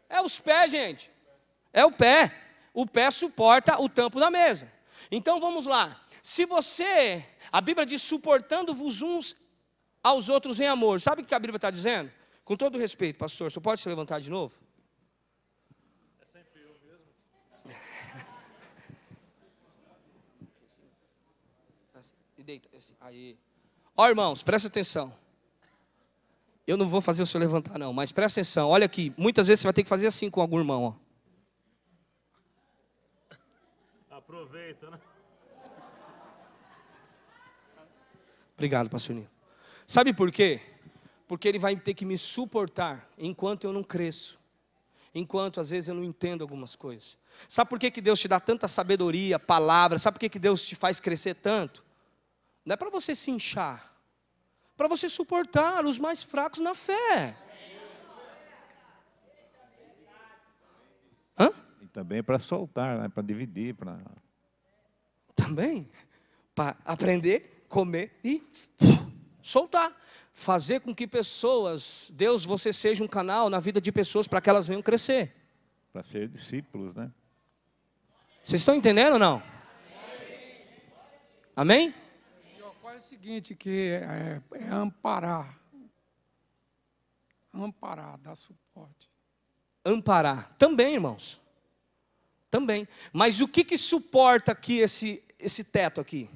Speaker 1: É os pés, gente. É o pé. O pé suporta o tampo da mesa. Então vamos lá. Se você, a Bíblia diz, suportando-vos uns aos outros em amor. Sabe o que a Bíblia está dizendo? Com todo respeito, pastor, você pode se levantar de novo?
Speaker 2: É sempre eu mesmo.
Speaker 1: E deita, aí. Ó, irmãos, presta atenção. Eu não vou fazer o senhor levantar não, mas presta atenção. Olha aqui, muitas vezes você vai ter que fazer assim com algum irmão, ó.
Speaker 2: Aproveita, né?
Speaker 1: Obrigado, pastor Nilo. Sabe por quê? Porque ele vai ter que me suportar enquanto eu não cresço. Enquanto às vezes eu não entendo algumas coisas. Sabe por que Deus te dá tanta sabedoria, palavra? Sabe por que Deus te faz crescer tanto? Não é para você se inchar. Para você suportar os mais fracos na fé. Hã?
Speaker 3: E também para soltar, né? Para dividir, para...
Speaker 1: Também. Para aprender, comer e soltar. Fazer com que pessoas, Deus, você seja um canal na vida de pessoas para que elas venham crescer.
Speaker 3: Para ser discípulos, né?
Speaker 1: Vocês estão entendendo ou não? Amém?
Speaker 4: E ocorre o seguinte, que é amparar. Amparar, dar suporte.
Speaker 1: Amparar. Também, irmãos. Também. Mas o que suporta aqui esse teto aqui?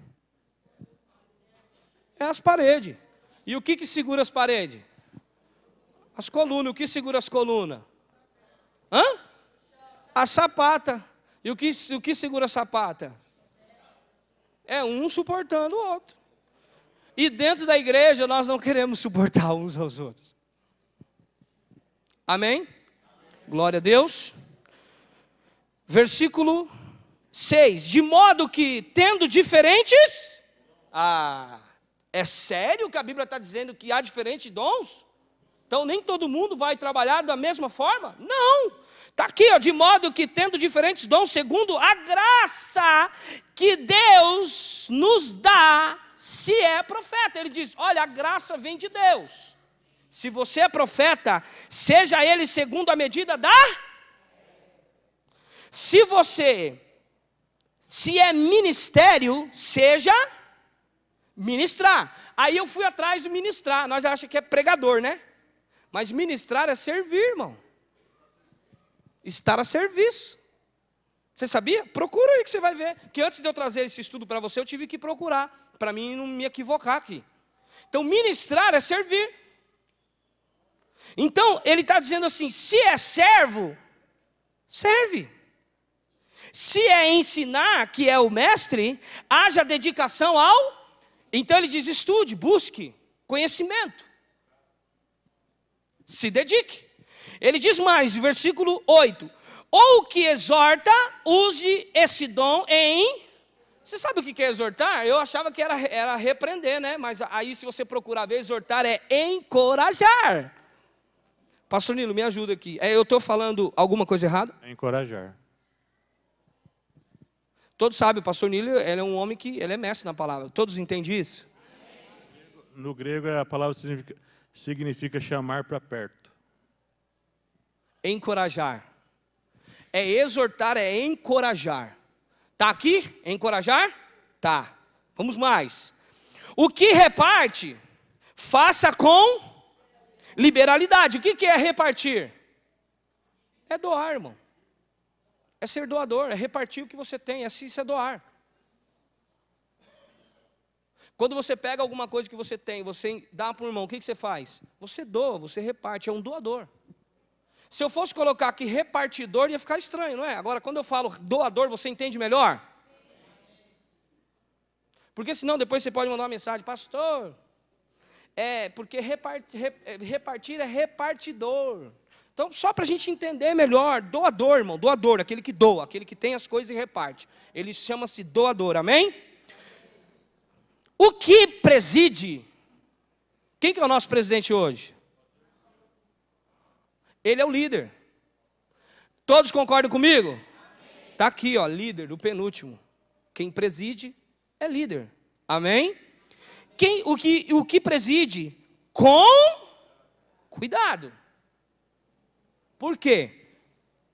Speaker 1: É as paredes. E o que segura as paredes? As colunas. O que segura as colunas? Hã? A sapata. E o que segura a sapata? É um suportando o outro. E dentro da igreja nós não queremos suportar uns aos outros. Amém? Glória a Deus. Versículo 6. De modo que, tendo diferentes... é sério que a Bíblia está dizendo que há diferentes dons? Então nem todo mundo vai trabalhar da mesma forma? Não. Está aqui, ó, de modo que tendo diferentes dons, segundo a graça que Deus nos dá, se é profeta. Ele diz, olha, a graça vem de Deus. Se você é profeta, seja ele segundo a medida da... Se é ministério, seja ministrar. Aí eu fui atrás de ministrar. Nós achamos que é pregador, né? Mas ministrar é servir, irmão. Estar a serviço. Você sabia? Procura aí que você vai ver. Que antes de eu trazer esse estudo para você, eu tive que procurar. Para mim não me equivocar aqui. Então, ministrar é servir. Então, ele está dizendo assim, se é servo, serve. Se é ensinar, que é o mestre, haja dedicação ao... Então ele diz, estude, busque conhecimento. Se dedique. Ele diz mais, versículo 8. Ou que exorta, use esse dom em... Você sabe o que é exortar? Eu achava que era repreender, né? Mas aí se você procurar ver, exortar é encorajar. Pastor Nilo, me ajuda aqui. Eu estou falando alguma coisa errada?
Speaker 2: É encorajar.
Speaker 1: Todos sabem, o pastor Nilo, ele é um homem que ele é mestre na palavra. Todos entendem isso?
Speaker 2: No grego a palavra significa chamar para perto.
Speaker 1: Encorajar. É exortar, é encorajar. Tá aqui? Encorajar? Tá. Vamos mais. O que reparte, faça com liberalidade. O que é repartir? É doar, irmão. É ser doador, é repartir o que você tem, isso é doar. Quando você pega alguma coisa que você tem, você dá para o irmão, o que você faz? Você doa, você reparte, é um doador. Se eu fosse colocar aqui repartidor, ia ficar estranho, não é? Agora, quando eu falo doador, você entende melhor? Porque senão depois você pode mandar uma mensagem, pastor, porque repartir é repartidor. Então, só para a gente entender melhor, doador, irmão, doador, aquele que doa, aquele que tem as coisas e reparte. Ele chama-se doador, amém? O que preside? Quem que é o nosso presidente hoje? Ele é o líder. Todos concordam comigo? Está aqui, ó, líder, o penúltimo. Quem preside é líder, amém? O que preside? Com cuidado. Por quê?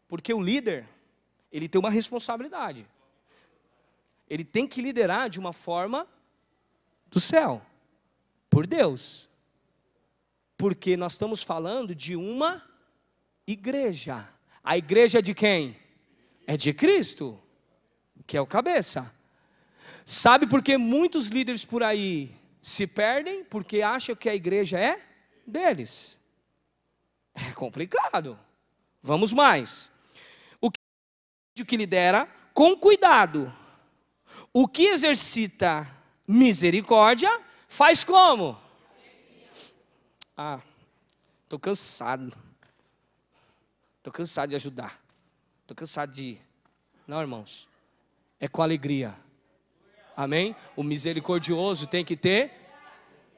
Speaker 1: Porque o líder, ele tem uma responsabilidade. Ele tem que liderar de uma forma do céu, por Deus. Porque nós estamos falando de uma igreja. A igreja é de quem? É de Cristo, que é o cabeça. Sabe por que muitos líderes por aí se perdem? Porque acham que a igreja é deles. É complicado. Vamos mais. O que lidera com cuidado. O que exercita misericórdia faz como? Estou cansado. Estou cansado de ajudar. Estou cansado de... Não, irmãos. É com alegria. Amém? O misericordioso tem que ter...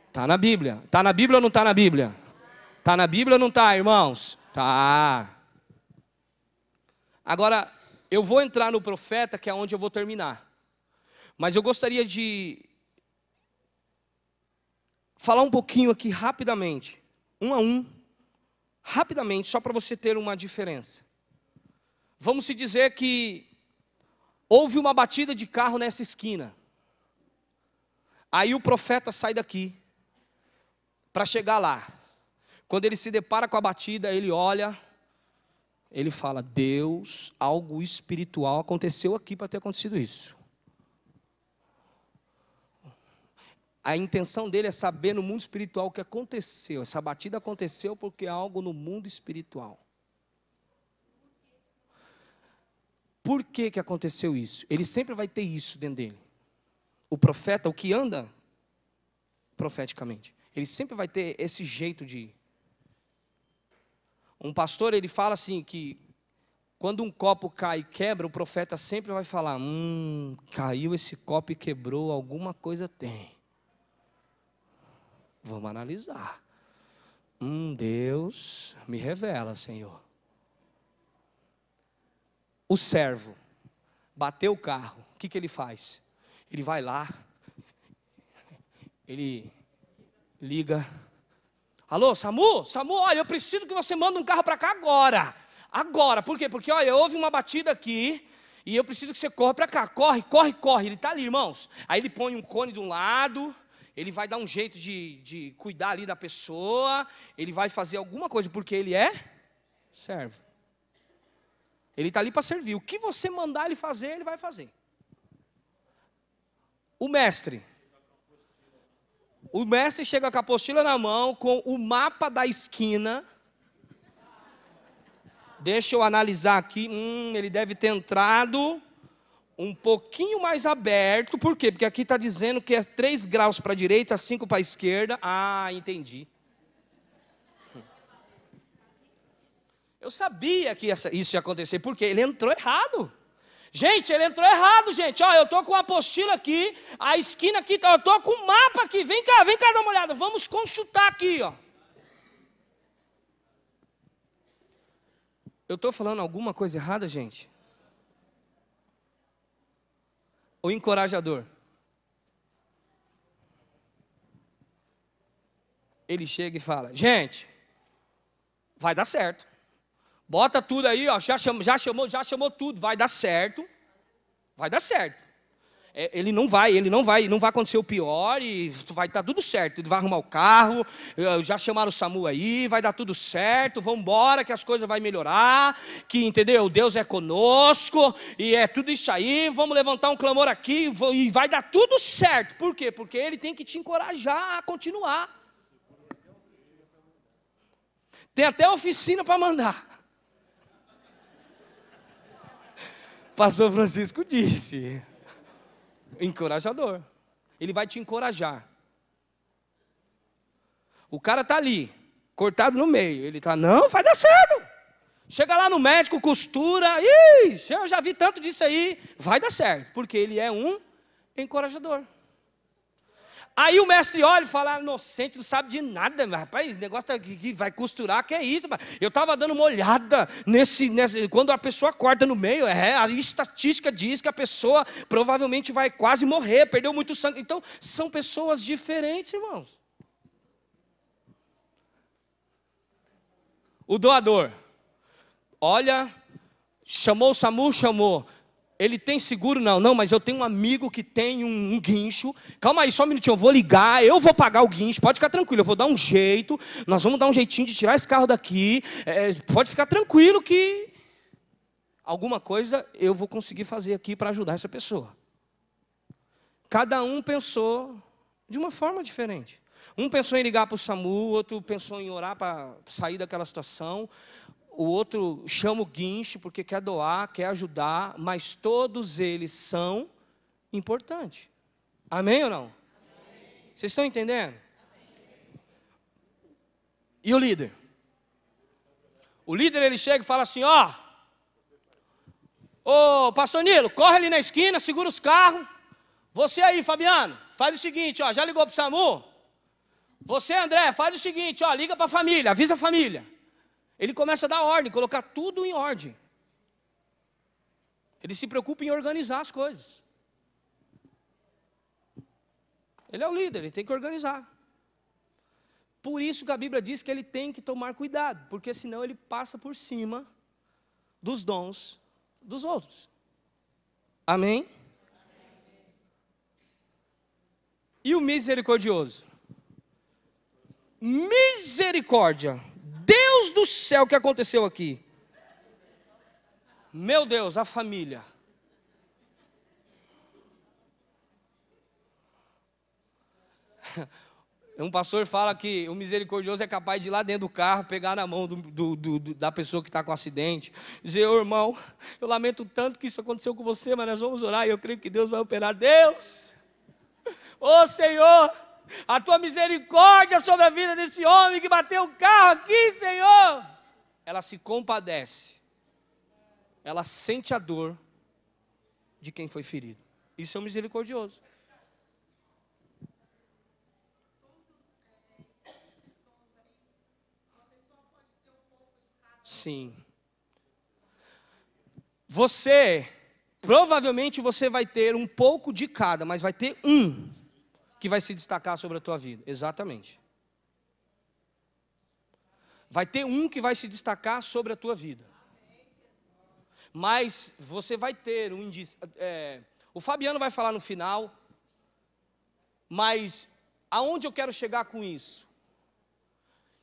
Speaker 1: Está na Bíblia. Está na Bíblia ou não está na Bíblia? Está na Bíblia ou não está, irmãos? Tá. Agora, eu vou entrar no profeta, que é onde eu vou terminar. Mas eu gostaria de falar um pouquinho aqui rapidamente, um a um, rapidamente, só para você ter uma diferença. Vamos se dizer que houve uma batida de carro nessa esquina. Aí o profeta sai daqui para chegar lá. Quando ele se depara com a batida, ele olha, ele fala: Deus, algo espiritual aconteceu aqui para ter acontecido isso. A intenção dele é saber no mundo espiritual o que aconteceu. Essa batida aconteceu porque é algo no mundo espiritual. Por que que aconteceu isso? Ele sempre vai ter isso dentro dele. O profeta, o que anda profeticamente, ele sempre vai ter esse jeito de... Um pastor, ele fala assim que quando um copo cai e quebra, o profeta sempre vai falar: caiu esse copo e quebrou, alguma coisa tem. Vamos analisar. Deus me revela, Senhor. O servo bateu o carro, o que ele faz? Ele vai lá, ele liga: alô, Samu, olha, eu preciso que você mande um carro para cá agora. Agora, por quê? Porque olha, houve uma batida aqui e eu preciso que você corra para cá. Corre. Ele está ali, irmãos. Aí ele põe um cone de um lado, ele vai dar um jeito de cuidar ali da pessoa, ele vai fazer alguma coisa, porque ele é servo. Ele está ali para servir. O que você mandar ele fazer, ele vai fazer. O mestre chega com a apostila na mão, com o mapa da esquina. Deixa eu analisar aqui. Ele deve ter entrado um pouquinho mais aberto. Por quê? Porque aqui está dizendo que é 3 graus para a direita, 5 para a esquerda. Entendi. Eu sabia que isso ia acontecer, porque ele entrou errado. Gente, ele entrou errado, gente. Ó, eu estou com a apostila aqui, a esquina aqui, eu estou com o mapa aqui. Vem cá, dar uma olhada. Vamos consultar aqui, ó. Eu estou falando alguma coisa errada, gente? O encorajador. Ele chega e fala: gente, vai dar certo. Bota tudo aí, ó, já chamou tudo, vai dar certo. Vai dar certo. Não vai acontecer o pior e vai dar tudo certo. Ele vai arrumar o carro, já chamaram o Samu aí, vai dar tudo certo, vamos embora que as coisas vão melhorar, que, entendeu, Deus é conosco, e é tudo isso aí, vamos levantar um clamor aqui, e vai dar tudo certo. Por quê? Porque ele tem que te encorajar a continuar. Tem até oficina para mandar. Pastor Francisco disse: encorajador. Ele vai te encorajar. O cara está ali, cortado no meio. Ele está: não, vai dar certo. Chega lá no médico, costura. Eu já vi tanto disso aí. Vai dar certo, porque ele é um encorajador. Aí o mestre olha e fala: inocente, não sabe de nada, mas, rapaz, negócio que vai costurar, que é isso? Eu estava dando uma olhada quando a pessoa corta no meio, a estatística diz que a pessoa provavelmente vai quase morrer, perdeu muito sangue. Então, são pessoas diferentes, irmãos. O doador, olha, chamou o Samu, chamou. Ele tem seguro? Não, mas eu tenho um amigo que tem um guincho. Calma aí, só um minutinho, eu vou ligar, eu vou pagar o guincho, pode ficar tranquilo, eu vou dar um jeito, nós vamos dar um jeitinho de tirar esse carro daqui, pode ficar tranquilo que alguma coisa eu vou conseguir fazer aqui para ajudar essa pessoa. Cada um pensou de uma forma diferente. Um pensou em ligar para o SAMU, o outro pensou em orar para sair daquela situação, o outro chama o guincho porque quer doar, quer ajudar, mas todos eles são importantes. Amém ou não? Amém. Vocês estão entendendo? Amém. E o líder? O líder, ele chega e fala assim, ô pastor Nilo, corre ali na esquina, segura os carros. Você aí, Fabiano, faz o seguinte, já ligou para o SAMU? Você, André, faz o seguinte, liga para a família, avisa a família. Ele começa a dar ordem, colocar tudo em ordem. Ele se preocupa em organizar as coisas. Ele é o líder, ele tem que organizar. Por isso que a Bíblia diz que ele tem que tomar cuidado, porque senão ele passa por cima dos dons dos outros. Amém? E o misericordioso? Misericórdia. Deus do céu, o que aconteceu aqui? Meu Deus, a família. Um pastor fala que o misericordioso é capaz de ir lá dentro do carro, pegar na mão da pessoa que está com acidente, dizer, irmão, eu lamento tanto que isso aconteceu com você, mas nós vamos orar e eu creio que Deus vai operar. Deus, Senhor, a tua misericórdia sobre a vida desse homem que bateu o carro aqui, Senhor. Ela se compadece, ela sente a dor de quem foi ferido. Isso é um misericordioso. Sim. Provavelmente você vai ter um pouco de cada, mas vai ter um que vai se destacar sobre a tua vida. Exatamente. Vai ter um que vai se destacar sobre a tua vida. Mas você vai ter um indício. O Fabiano vai falar no final. Mas aonde eu quero chegar com isso?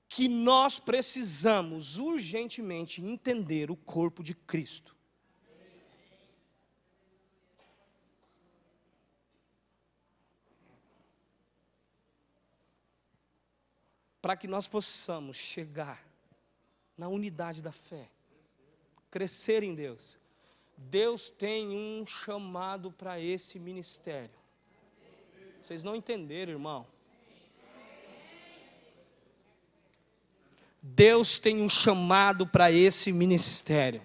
Speaker 1: Que nós precisamos urgentemente entender o corpo de Cristo. Para que nós possamos chegar na unidade da fé, crescer em Deus. Deus tem um chamado para esse ministério. Vocês não entenderam, irmão? Deus tem um chamado para esse ministério.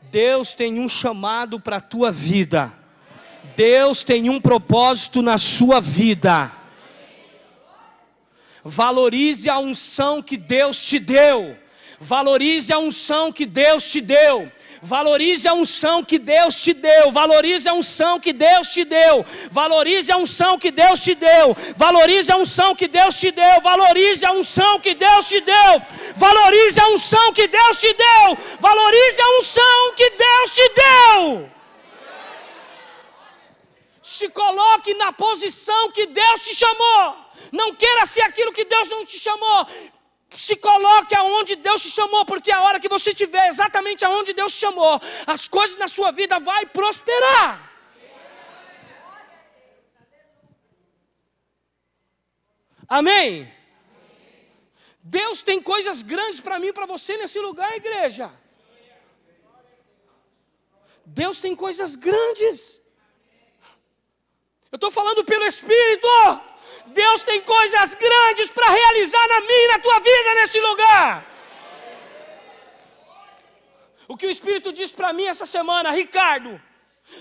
Speaker 1: Deus tem um chamado para a tua vida. Deus tem um propósito na sua vida. Valorize a unção que Deus te deu. Valorize a unção que Deus te deu. Valorize a unção que Deus te deu. Valorize a unção que Deus te deu. Valorize a unção que Deus te deu. Valorize a unção que Deus te deu. Valorize a unção que Deus te deu. Valorize a unção que Deus te deu. Valorize a unção que Deus te deu. Se coloque na posição que Deus te chamou. Não queira ser aquilo que Deus não te chamou. Se coloque aonde Deus te chamou, porque a hora que você estiver exatamente aonde Deus te chamou, as coisas na sua vida vão prosperar. Amém? Deus tem coisas grandes para mim e para você nesse lugar, igreja. Deus tem coisas grandes. Eu estou falando pelo Espírito. Deus tem coisas grandes para realizar na minha e na tua vida nesse lugar. O que o Espírito disse para mim essa semana: Ricardo,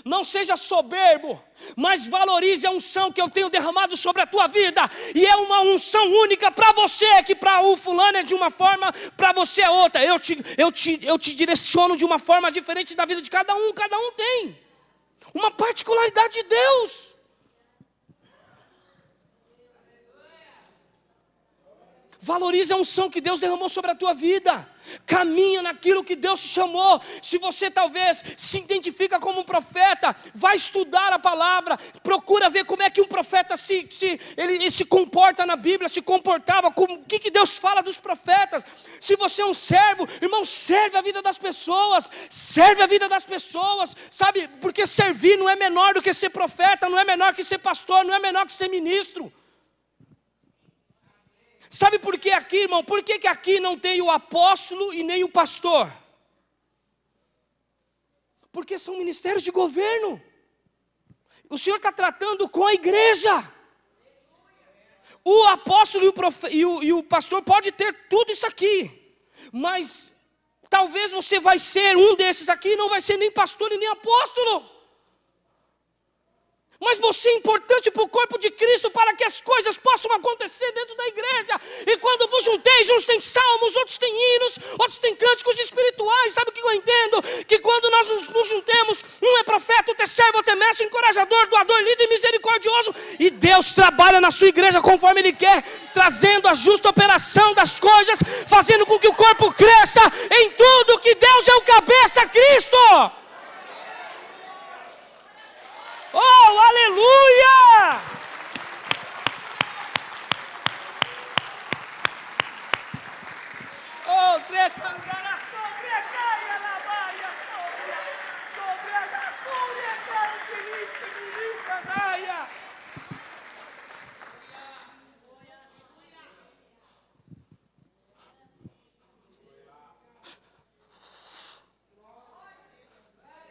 Speaker 1: não seja soberbo, mas valorize a unção que eu tenho derramado sobre a tua vida. E é uma unção única para você, que para o fulano é de uma forma, para você é outra. Eu te direciono de uma forma diferente da vida de cada um tem uma particularidade de Deus. Valorize a unção que Deus derramou sobre a tua vida. Caminha naquilo que Deus te chamou. Se você talvez se identifica como um profeta, vai estudar a palavra, procura ver como é que um profeta ele se comporta na Bíblia, se comportava, o que Deus fala dos profetas. Se você é um servo, irmão, serve a vida das pessoas, sabe, porque servir não é menor do que ser profeta, não é menor que ser pastor, não é menor que ser ministro. Sabe por que aqui, irmão? Por que aqui não tem o apóstolo e nem o pastor? Porque são ministérios de governo. O Senhor está tratando com a igreja. O apóstolo e o pastor pode ter tudo isso aqui, mas talvez você vai ser um desses aqui, não vai ser nem pastor e nem apóstolo. Mas você é importante para o corpo de Cristo, para que as coisas possam acontecer dentro da igreja. E quando vos junteis, uns têm salmos, outros têm hinos, outros têm cânticos espirituais. Sabe o que eu entendo? Que quando nós nos juntemos, um é profeta, outro é servo, outro é mestre, encorajador, doador, líder e misericordioso. E Deus trabalha na sua igreja conforme Ele quer, trazendo a justa operação das coisas, fazendo com que o corpo cresça em tudo, que Deus é o cabeça, Cristo. Oh, aleluia! Oh, trecandara sobre a caia na baia, sobre a fúria, caia.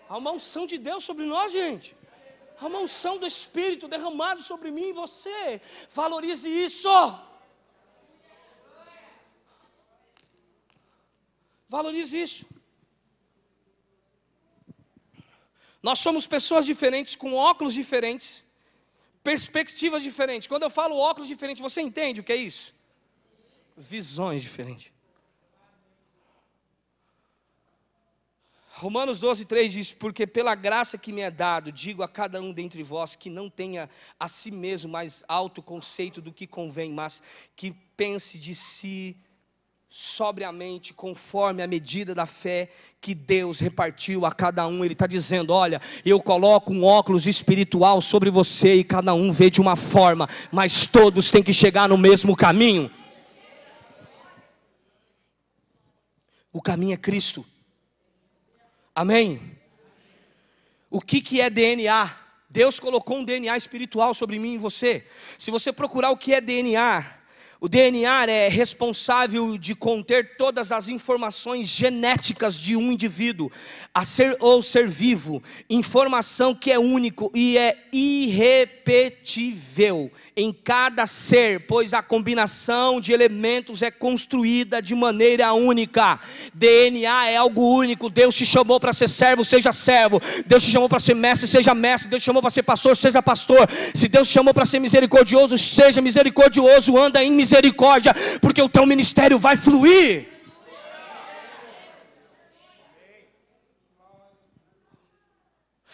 Speaker 1: Há uma unção de Deus sobre nós, gente. Há uma unção do Espírito derramado sobre mim e você. Valorize isso. Valorize isso. Nós somos pessoas diferentes, com óculos diferentes, perspectivas diferentes. Quando eu falo óculos diferentes, você entende o que é isso? Visões diferentes. Romanos 12:3 diz: porque pela graça que me é dado, digo a cada um dentre vós, que não tenha a si mesmo mais alto conceito do que convém, mas que pense de si sobriamente, conforme a medida da fé que Deus repartiu a cada um. Ele está dizendo: olha, eu coloco um óculos espiritual sobre você, e cada um vê de uma forma, mas todos têm que chegar no mesmo caminho. O caminho é Cristo. Amém? O que é DNA? Deus colocou um DNA espiritual sobre mim e você. Se você procurar o que é DNA, o DNA é responsável de conter todas as informações genéticas de um indivíduo, a ser ou ser vivo, informação que é único e é irrepetível em cada ser, pois a combinação de elementos é construída de maneira única. DNA é algo único. Deus te chamou para ser servo, seja servo. Deus te chamou para ser mestre, seja mestre. Deus te chamou para ser pastor, seja pastor. Se Deus te chamou para ser misericordioso, seja misericordioso, anda em misericórdia, porque o teu ministério vai fluir.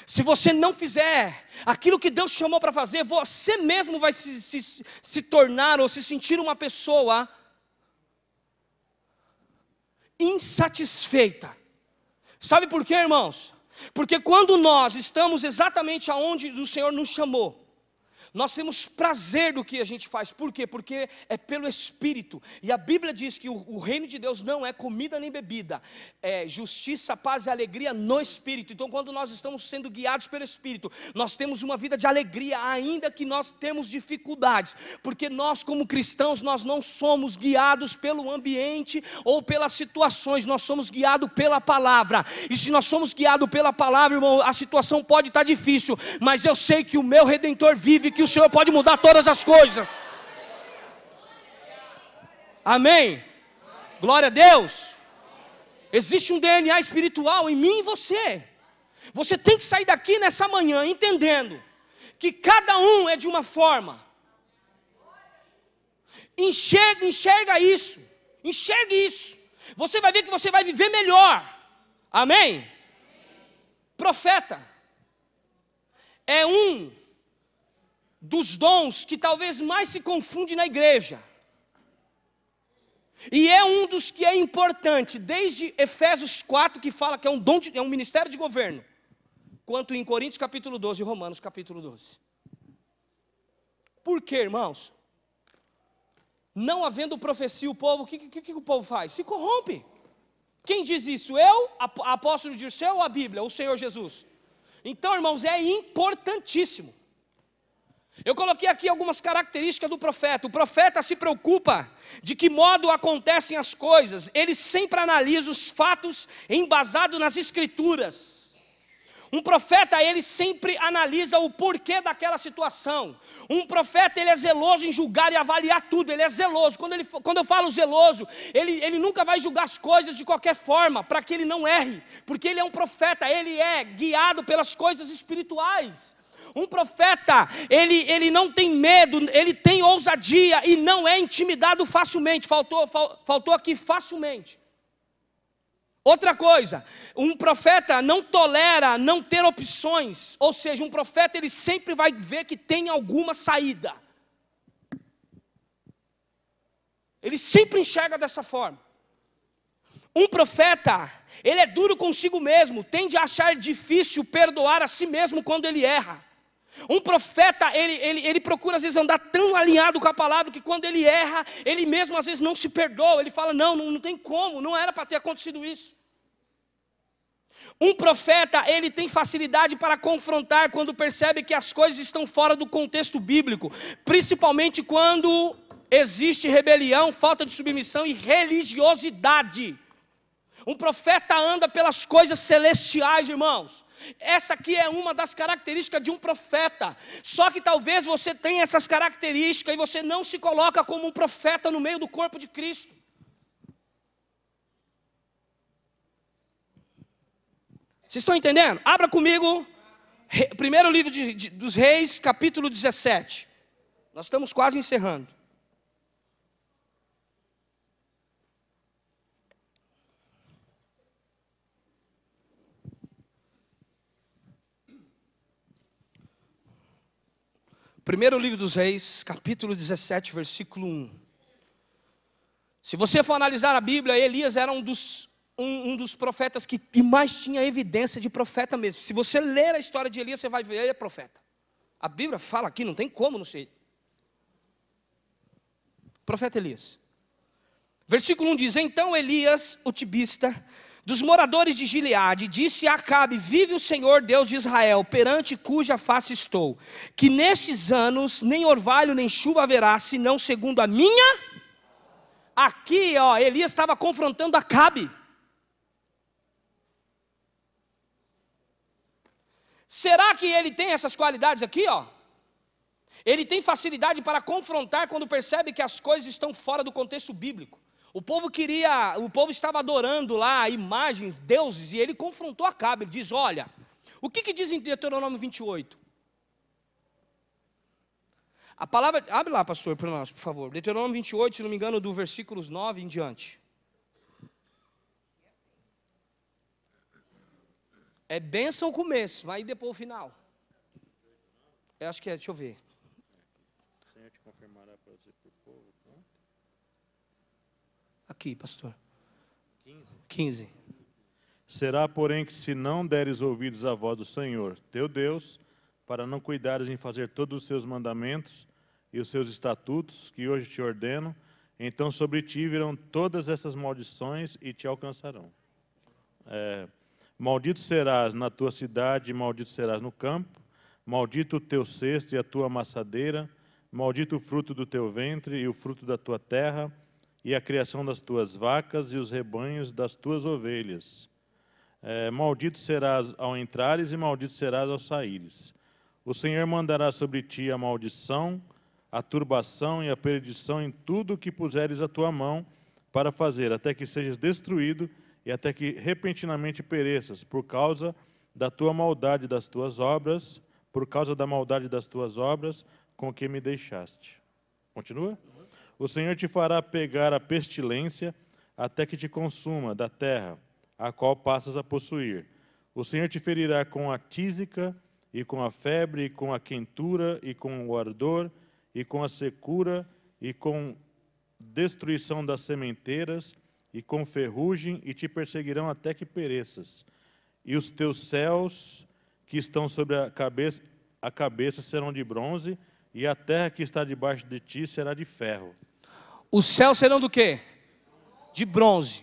Speaker 1: Se você não fizer aquilo que Deus te chamou para fazer, você mesmo vai se tornar ou se sentir uma pessoa insatisfeita. Sabe por quê, irmãos? Porque quando nós estamos exatamente aonde o Senhor nos chamou, nós temos prazer do que a gente faz. Por quê? Porque é pelo Espírito. E a Bíblia diz que o reino de Deus não é comida nem bebida, é justiça, paz e alegria no Espírito. Então quando nós estamos sendo guiados pelo Espírito, nós temos uma vida de alegria, ainda que nós temos dificuldades. Porque nós, como cristãos, nós não somos guiados pelo ambiente ou pelas situações, nós somos guiados pela palavra. E se nós somos guiados pela palavra, irmão, a situação pode estar difícil, mas eu sei que o meu Redentor vive, que o Senhor pode mudar todas as coisas. Amém? Glória a Deus. Existe um DNA espiritual em mim e você. Você tem que sair daqui nessa manhã entendendo que cada um é de uma forma. Enxerga isso. Enxergue isso. Você vai ver que você vai viver melhor. Amém? Profeta é um dos dons que talvez mais se confunde na igreja. E é um dos que é importante, desde Efésios 4, que fala que é um dom, é um ministério de governo, quanto em Coríntios capítulo 12 e Romanos capítulo 12. Por quê, irmãos? Não havendo profecia, o povo, o que o povo faz? Se corrompe. Quem diz isso? Eu, apóstolo Dirceu ou a Bíblia? O Senhor Jesus? Então, irmãos, é importantíssimo. Eu coloquei aqui algumas características do profeta. O profeta se preocupa de que modo acontecem as coisas. Ele sempre analisa os fatos embasados nas escrituras. Um profeta, ele sempre analisa o porquê daquela situação. Um profeta, ele é zeloso em julgar e avaliar tudo. Ele é zeloso. Quando eu falo zeloso, ele nunca vai julgar as coisas de qualquer forma, para que ele não erre. Porque ele é um profeta, ele é guiado pelas coisas espirituais. Um profeta, ele não tem medo, ele tem ousadia e não é intimidado facilmente. Faltou aqui facilmente. Outra coisa, um profeta não tolera não ter opções, ou seja, um profeta ele sempre vai ver que tem alguma saída. Ele sempre enxerga dessa forma. Um profeta, ele é duro consigo mesmo, tende a achar difícil perdoar a si mesmo quando ele erra. Um profeta, ele procura às vezes andar tão alinhado com a palavra que quando ele erra, ele mesmo às vezes não se perdoa. Ele fala, não tem como, não era para ter acontecido isso. Um profeta, ele tem facilidade para confrontar quando percebe que as coisas estão fora do contexto bíblico. Principalmente quando existe rebelião, falta de submissão e religiosidade. Um profeta anda pelas coisas celestiais, irmãos. Essa aqui é uma das características de um profeta. Só que talvez você tenha essas características e você não se coloca como um profeta no meio do corpo de Cristo. Vocês estão entendendo? Abra comigo, primeiro livro dos Reis, capítulo 17. Nós estamos quase encerrando. Primeiro livro dos Reis, capítulo 17, versículo 1. Se você for analisar a Bíblia, Elias era um dos profetas que mais tinha evidência de profeta mesmo. Se você ler a história de Elias, você vai ver, ele é profeta. A Bíblia fala aqui, não tem como não ser. Profeta Elias. Versículo 1 diz, então Elias, o tibista, dos moradores de Gileade, disse a Acabe, vive o Senhor Deus de Israel, perante cuja face estou, que nestes anos nem orvalho nem chuva haverá, senão segundo a minha. Aqui, Elias estava confrontando Acabe. Será que ele tem essas qualidades aqui, Ele tem facilidade para confrontar quando percebe que as coisas estão fora do contexto bíblico. O povo estava adorando lá imagens, deuses, e ele confrontou Acabe. Ele diz, olha, o que diz em Deuteronômio 28? A palavra, abre lá, pastor, para nós, por favor. Deuteronômio 28, se não me engano, do versículos 9 em diante. É bênção o começo, mas aí depois o final. Eu acho que deixa eu ver.
Speaker 2: O Senhor te confirmará para você por povo, então?
Speaker 1: Aqui, pastor.
Speaker 2: 15. Será, porém, que se não deres ouvidos à voz do Senhor, teu Deus, para não cuidares em fazer todos os seus mandamentos e os seus estatutos, que hoje te ordeno, então sobre ti virão todas essas maldições e te alcançarão. Maldito serás na tua cidade, maldito serás no campo, maldito o teu cesto e a tua amassadeira, maldito o fruto do teu ventre e o fruto da tua terra, e a criação das tuas vacas e os rebanhos das tuas ovelhas. Maldito serás ao entrares e maldito serás ao saíres. O Senhor mandará sobre ti a maldição, a turbação e a perdição em tudo o que puseres a tua mão para fazer, até que sejas destruído e até que repentinamente pereças, por causa da tua maldade das tuas obras, por causa da maldade das tuas obras, com que me deixaste. Continua? O Senhor te fará pegar a pestilência, até que te consuma da terra, a qual passas a possuir. O Senhor te ferirá com a tísica, e com a febre, e com a quentura, e com o ardor, e com a secura, e com destruição das sementeiras, e com ferrugem, e te perseguirão até que pereças. E os teus céus que estão sobre a cabeça serão de bronze, e a terra que está debaixo de ti será de ferro.
Speaker 1: Os céus serão do quê? De bronze.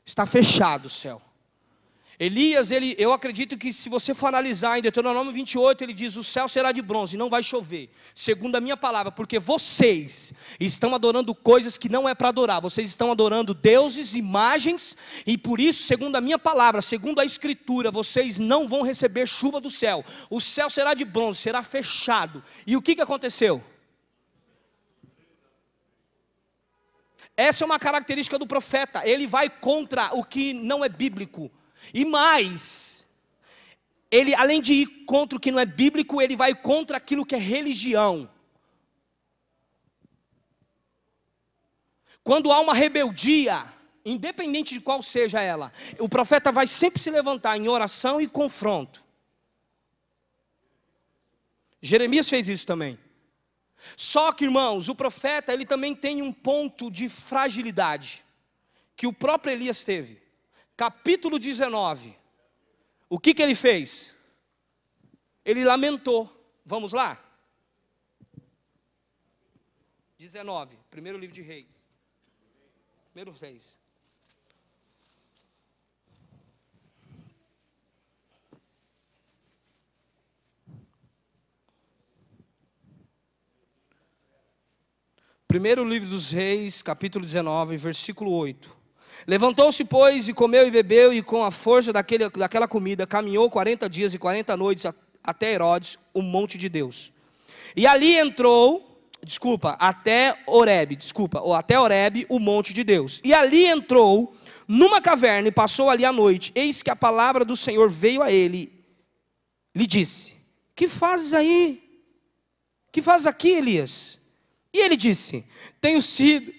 Speaker 1: Está fechado o céu. Elias, eu acredito que se você for analisar em Deuteronômio 28, ele diz: o céu será de bronze, não vai chover, segundo a minha palavra, porque vocês estão adorando coisas que não é para adorar, vocês estão adorando deuses, imagens, e por isso, segundo a minha palavra, segundo a escritura, vocês não vão receber chuva do céu. O céu será de bronze, será fechado. E o que aconteceu? Essa é uma característica do profeta, ele vai contra o que não é bíblico. E mais, ele além de ir contra o que não é bíblico, ele vai contra aquilo que é religião. Quando há uma rebeldia, independente de qual seja ela, o profeta vai sempre se levantar em oração e confronto. Jeremias fez isso também. Só que, irmãos, o profeta, ele também tem um ponto de fragilidade, que o próprio Elias teve. Capítulo 19, o que ele fez? Ele lamentou. Vamos lá? 19, primeiro livro de Reis. Primeiro Reis. Primeiro livro dos Reis, capítulo 19, versículo 8. Levantou-se, pois, e comeu e bebeu, e com a força daquela comida, caminhou 40 dias e 40 noites até Herodes, o monte de Deus. E ali entrou, até Horebe, o monte de Deus. E ali entrou numa caverna e passou ali a noite. Eis que a palavra do Senhor veio a ele, lhe disse: que fazes aí? Que fazes aqui, Elias? E ele disse: tenho sido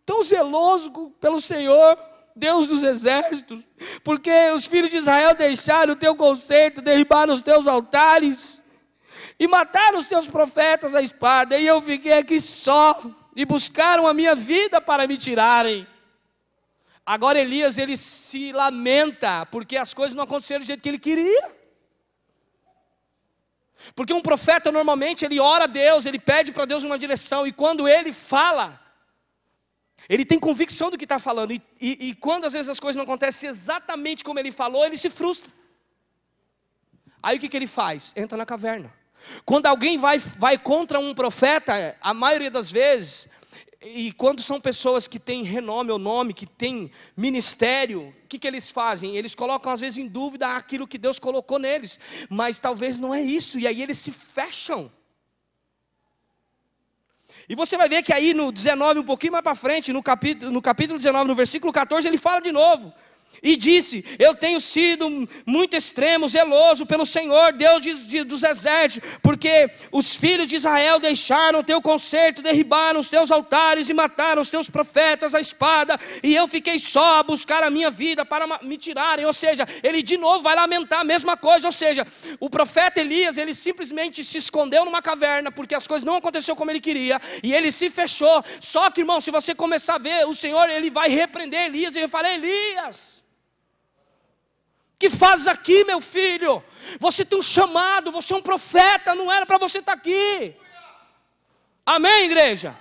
Speaker 1: tão zeloso pelo Senhor, Deus dos exércitos, porque os filhos de Israel deixaram o teu concerto, derribaram os teus altares, e mataram os teus profetas à espada, e eu fiquei aqui só, e buscaram a minha vida para me tirarem. Agora Elias, ele se lamenta, porque as coisas não aconteceram do jeito que ele queria. Porque um profeta normalmente, ele ora a Deus, ele pede para Deus uma direção, e quando ele fala, ele tem convicção do que está falando, e quando às vezes as coisas não acontecem exatamente como ele falou, ele se frustra. Aí o que ele faz? Entra na caverna. Quando alguém vai contra um profeta, a maioria das vezes, e quando são pessoas que têm renome ou nome, que têm ministério, o que eles fazem? Eles colocam às vezes em dúvida aquilo que Deus colocou neles, mas talvez não é isso, e aí eles se fecham. E você vai ver que aí no 19, um pouquinho mais para frente, no capítulo 19, no versículo 14, ele fala de novo. E disse: eu tenho sido muito extremo, zeloso pelo Senhor, Deus dos exércitos, porque os filhos de Israel deixaram o teu concerto, derribaram os teus altares e mataram os teus profetas à espada, e eu fiquei só a buscar a minha vida para me tirarem. Ou seja, ele de novo vai lamentar a mesma coisa. Ou seja, o profeta Elias, ele simplesmente se escondeu numa caverna, porque as coisas não aconteceram como ele queria, e ele se fechou. Só que, irmão, se você começar a ver, o Senhor, ele vai repreender Elias, e ele fala: Elias, que fazes aqui, meu filho? Você tem um chamado, você é um profeta, não era para você estar aqui. Amém, igreja?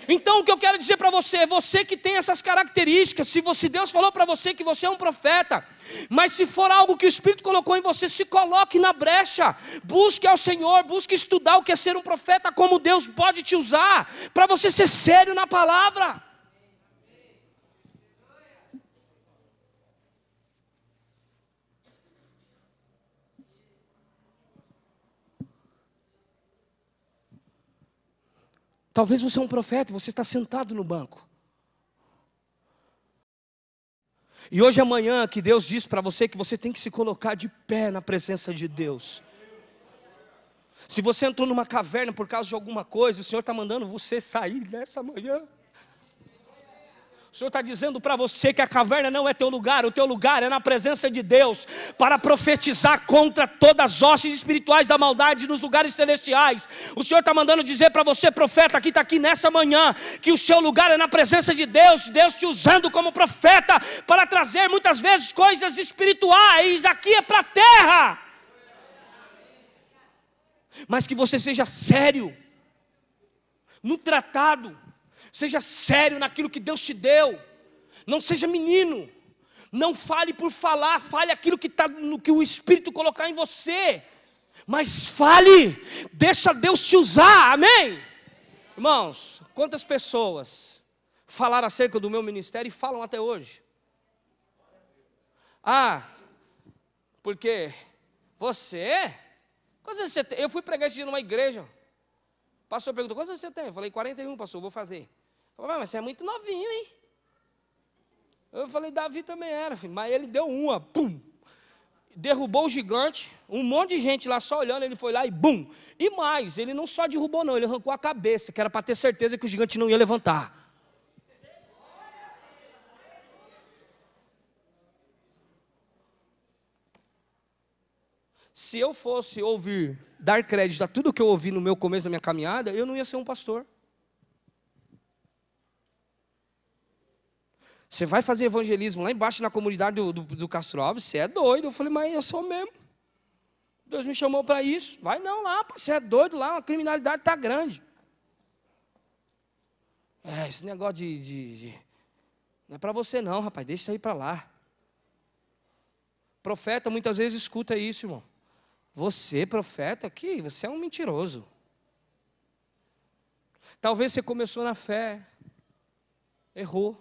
Speaker 1: Então o que eu quero dizer para você, você que tem essas características, se Deus falou para você que você é um profeta, mas se for algo que o Espírito colocou em você, se coloque na brecha, busque ao Senhor, busque estudar o que é ser um profeta, como Deus pode te usar, para você ser sério na palavra. Talvez você é um profeta, você está sentado no banco. E hoje é amanhã que Deus diz para você que você tem que se colocar de pé na presença de Deus. Se você entrou numa caverna por causa de alguma coisa, o Senhor está mandando você sair nessa manhã. O Senhor está dizendo para você que a caverna não é teu lugar, o teu lugar é na presença de Deus, para profetizar contra todas as hostes espirituais da maldade nos lugares celestiais. O Senhor está mandando dizer para você, profeta, que está aqui nessa manhã, que o seu lugar é na presença de Deus, Deus te usando como profeta, para trazer muitas vezes coisas espirituais, aqui é para a terra. Mas que você seja sério no tratado, seja sério naquilo que Deus te deu. Não seja menino. Não fale por falar. Fale aquilo que no que o Espírito colocar em você. Mas fale. Deixa Deus te usar. Amém? Irmãos, quantas pessoas falaram acerca do meu ministério e falam até hoje? Porque você... Quantos anos você tem? Eu fui pregar esse dia numa igreja. O pastor perguntou, quantos anos você tem? Eu falei, 41, pastor, vou fazer. Falei, mas você é muito novinho, hein? Eu falei, Davi também era, filho. Mas ele deu uma, pum. Derrubou o gigante, um monte de gente lá só olhando, ele foi lá e bum. E mais, ele não só derrubou não, ele arrancou a cabeça, que era para ter certeza que o gigante não ia levantar. Se eu fosse dar crédito a tudo que eu ouvi no meu começo da minha caminhada, eu não ia ser um pastor. Você vai fazer evangelismo lá embaixo na comunidade do Castro Alves? Você é doido. Eu falei, mas eu sou mesmo. Deus me chamou para isso. Vai não lá, você é doido lá, a criminalidade está grande. Esse negócio não é para você não, rapaz, deixa isso aí para lá. Profeta muitas vezes escuta isso, irmão. Você, profeta, você é um mentiroso. Talvez você começou na fé, errou.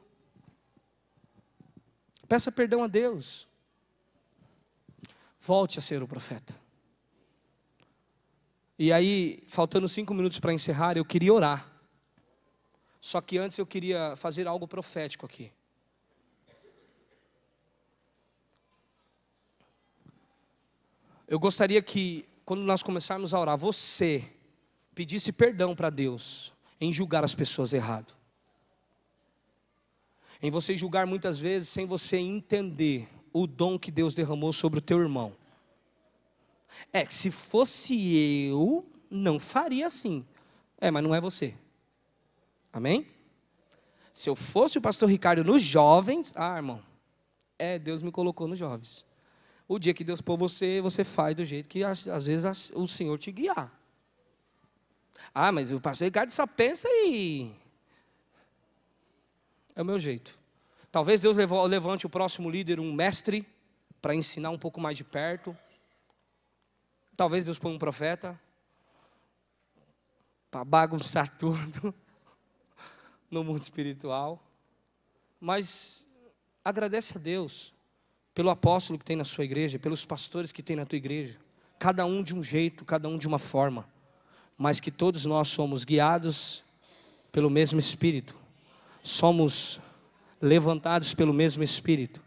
Speaker 1: Peça perdão a Deus. Volte a ser o profeta. E aí, faltando 5 minutos para encerrar, eu queria orar. Só que antes eu queria fazer algo profético aqui. Eu gostaria que, quando nós começarmos a orar, você pedisse perdão para Deus em julgar as pessoas errado. Em você julgar muitas vezes sem você entender o dom que Deus derramou sobre o teu irmão. Que se fosse eu, não faria assim. Mas não é você. Amém? Se eu fosse o pastor Ricardo nos jovens, irmão, Deus me colocou nos jovens. O dia que Deus pôr você, você faz do jeito que às vezes o Senhor te guiar. Mas o pastor Ricardo só pensa e... É o meu jeito. Talvez Deus levante o próximo líder, um mestre, para ensinar um pouco mais de perto. Talvez Deus ponha um profeta, para bagunçar tudo no mundo espiritual. Mas agradece a Deus pelo apóstolo que tem na sua igreja, pelos pastores que tem na tua igreja. Cada um de um jeito, cada um de uma forma. Mas que todos nós somos guiados pelo mesmo Espírito. Somos levantados pelo mesmo Espírito.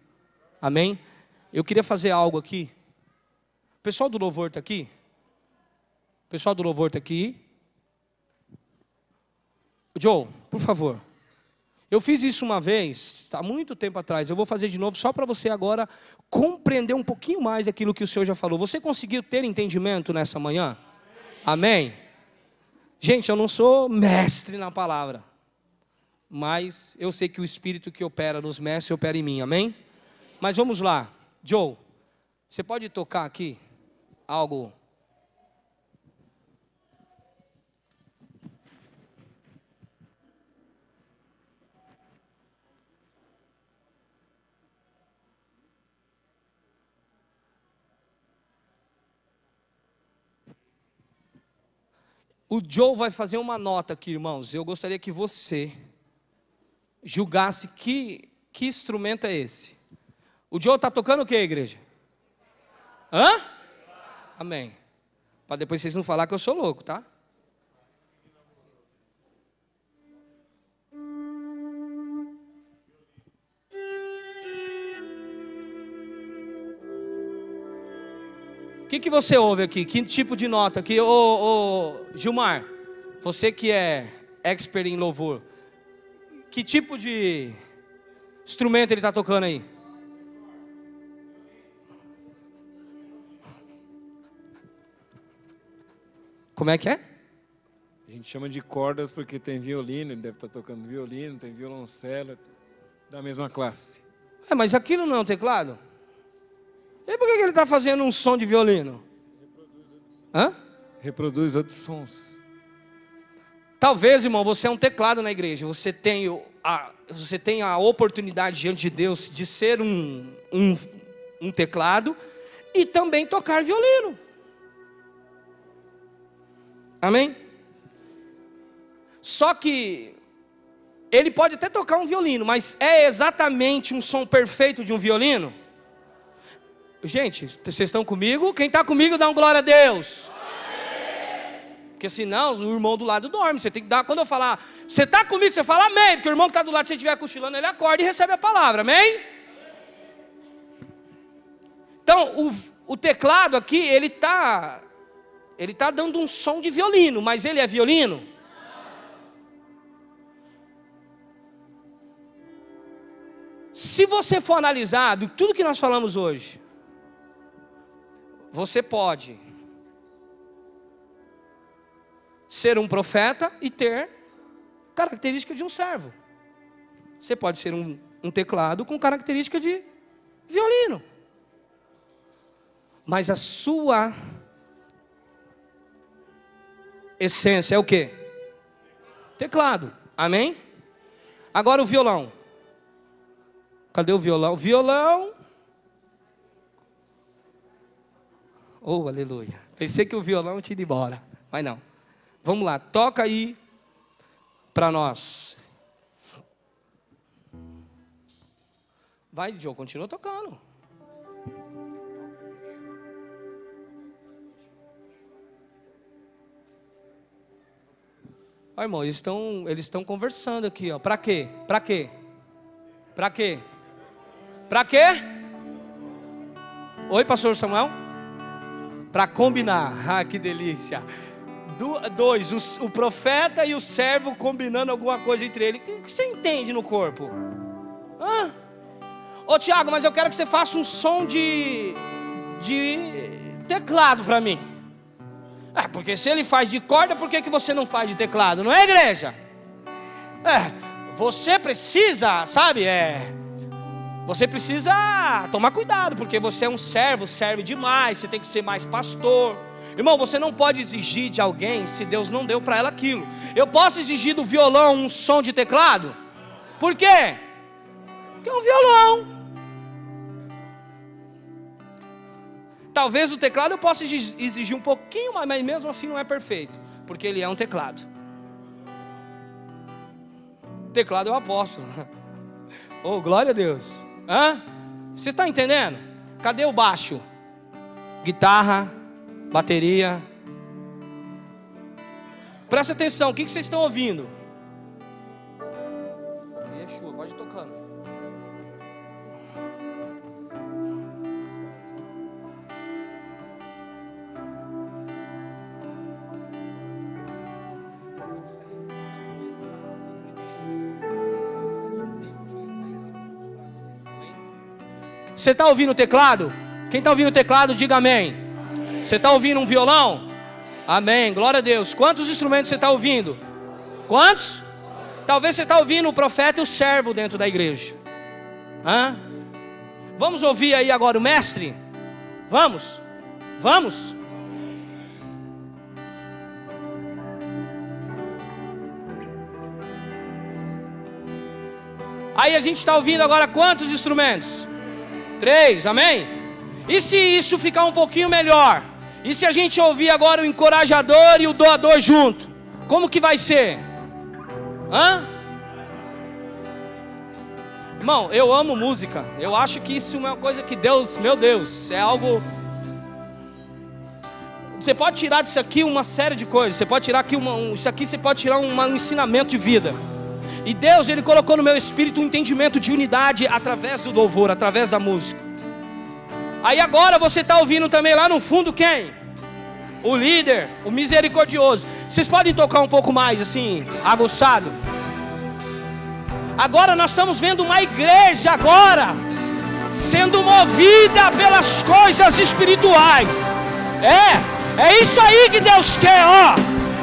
Speaker 1: Amém? Eu queria fazer algo aqui. O pessoal do louvor está aqui? O pessoal do louvor está aqui? Joe, por favor. Eu fiz isso uma vez, há muito tempo atrás. Eu vou fazer de novo só para você agora compreender um pouquinho mais aquilo que o Senhor já falou. Você conseguiu ter entendimento nessa manhã? Amém? Gente, eu não sou mestre na palavra. Mas eu sei que o Espírito que opera nos mestres opera em mim, amém? Mas vamos lá, Joe, você pode tocar aqui algo? O Joe vai fazer uma nota aqui, irmãos. Eu gostaria que você julgasse que instrumento é esse. O Joe está tocando o que, igreja? Amém. Para depois vocês não falar que eu sou louco, tá? O que você ouve aqui? Que tipo de nota aqui? Gilmar, você que é expert em louvor, que tipo de instrumento ele está tocando aí? Como é que é?
Speaker 5: A gente chama de cordas porque tem violino, ele deve estar tocando violino, tem violoncelo, da mesma classe.
Speaker 1: Mas aquilo não é um teclado? E por que ele está fazendo um som de violino? Hã?
Speaker 5: Reproduz outros sons.
Speaker 1: Talvez, irmão, você é um teclado na igreja. Você tem a oportunidade diante de Deus de ser um teclado e também tocar violino. Amém? Só que ele pode até tocar um violino, mas é exatamente um som perfeito de um violino? Gente, vocês estão comigo? Quem está comigo dá um glória a Deus. Porque senão o irmão do lado dorme. Você tem que dar, quando eu falar, você está comigo, você fala amém. Porque o irmão que está do lado, se ele estiver cochilando, ele acorda e recebe a palavra, amém? Então, o teclado aqui, ele está dando um som de violino, mas ele é violino? Se você for analisar tudo que nós falamos hoje, você pode ser um profeta e ter característica de um servo. Você pode ser um teclado com característica de violino. Mas a sua essência é o quê? Teclado. Amém? Agora o violão. Cadê o violão? Violão. Oh, aleluia. Pensei que o violão tinha ido embora, mas não. Vamos lá, toca aí para nós. Vai, Joe, continua tocando. Ó, irmão, eles estão conversando aqui, ó. Para quê? Para quê? Para quê? Para quê? Oi, pastor Samuel? Para combinar. Ah, que delícia. Dois, o profeta e o servo combinando alguma coisa entre eles. O que você entende no corpo? Hã? Ô Tiago, mas eu quero que você faça um som de teclado para mim. Porque se ele faz de corda, por que você não faz de teclado? Não é, igreja? Você precisa, sabe? Você precisa tomar cuidado, porque você é um servo, serve demais, você tem que ser mais pastor. Irmão, você não pode exigir de alguém se Deus não deu para ela aquilo. Eu posso exigir do violão um som de teclado? Por quê? Porque é um violão. Talvez o teclado eu possa exigir um pouquinho mais, mas mesmo assim não é perfeito, porque ele é um teclado. O teclado é o apóstolo. Oh, glória a Deus. Você está entendendo? Cadê o baixo? Guitarra, bateria. Presta atenção, o que vocês estão ouvindo? Yeshua, pode ir tocando. Você está ouvindo o teclado? Quem está ouvindo o teclado, diga amém. Você está ouvindo um violão? Amém, glória a Deus. Quantos instrumentos você está ouvindo? Quantos? Talvez você está ouvindo o profeta e o servo dentro da igreja. Vamos ouvir aí agora o mestre? Vamos? Vamos? Aí a gente está ouvindo agora quantos instrumentos? 3, amém? E se isso ficar um pouquinho melhor? E se a gente ouvir agora o encorajador e o doador junto? Como que vai ser? Irmão, eu amo música. Eu acho que isso é uma coisa que Deus, meu Deus, é algo... Você pode tirar disso aqui uma série de coisas. Você pode tirar aqui isso aqui você pode tirar um ensinamento de vida. E Deus, Ele colocou no meu espírito um entendimento de unidade através do louvor, através da música. Aí agora você está ouvindo também lá no fundo quem? O líder, o misericordioso. Vocês podem tocar um pouco mais assim, aguçado? Agora nós estamos vendo uma igreja agora sendo movida pelas coisas espirituais. É isso aí que Deus quer, ó.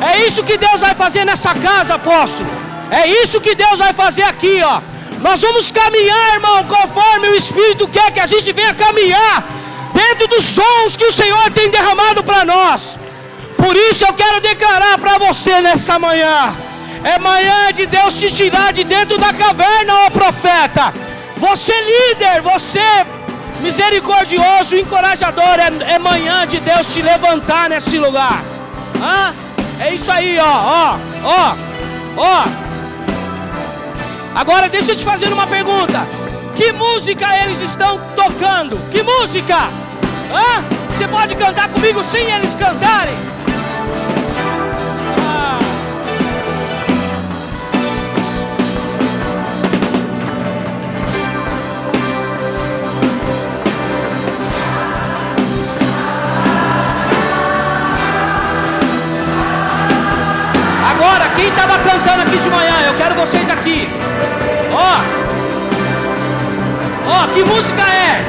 Speaker 1: É isso que Deus vai fazer nessa casa, apóstolo. É isso que Deus vai fazer aqui, ó. Nós vamos caminhar, irmão, conforme o Espírito quer que a gente venha caminhar dentro dos dons que o Senhor tem derramado para nós. Por isso eu quero declarar para você nessa manhã: é manhã de Deus te tirar de dentro da caverna, ó profeta. Você líder, você misericordioso, encorajador, é manhã de Deus te levantar nesse lugar. É isso aí, ó. Agora deixa eu te fazer uma pergunta. Que música eles estão tocando? Que música? Você pode cantar comigo sem eles cantarem? Agora, quem estava cantando aqui de manhã, eu quero vocês aqui. Que música é?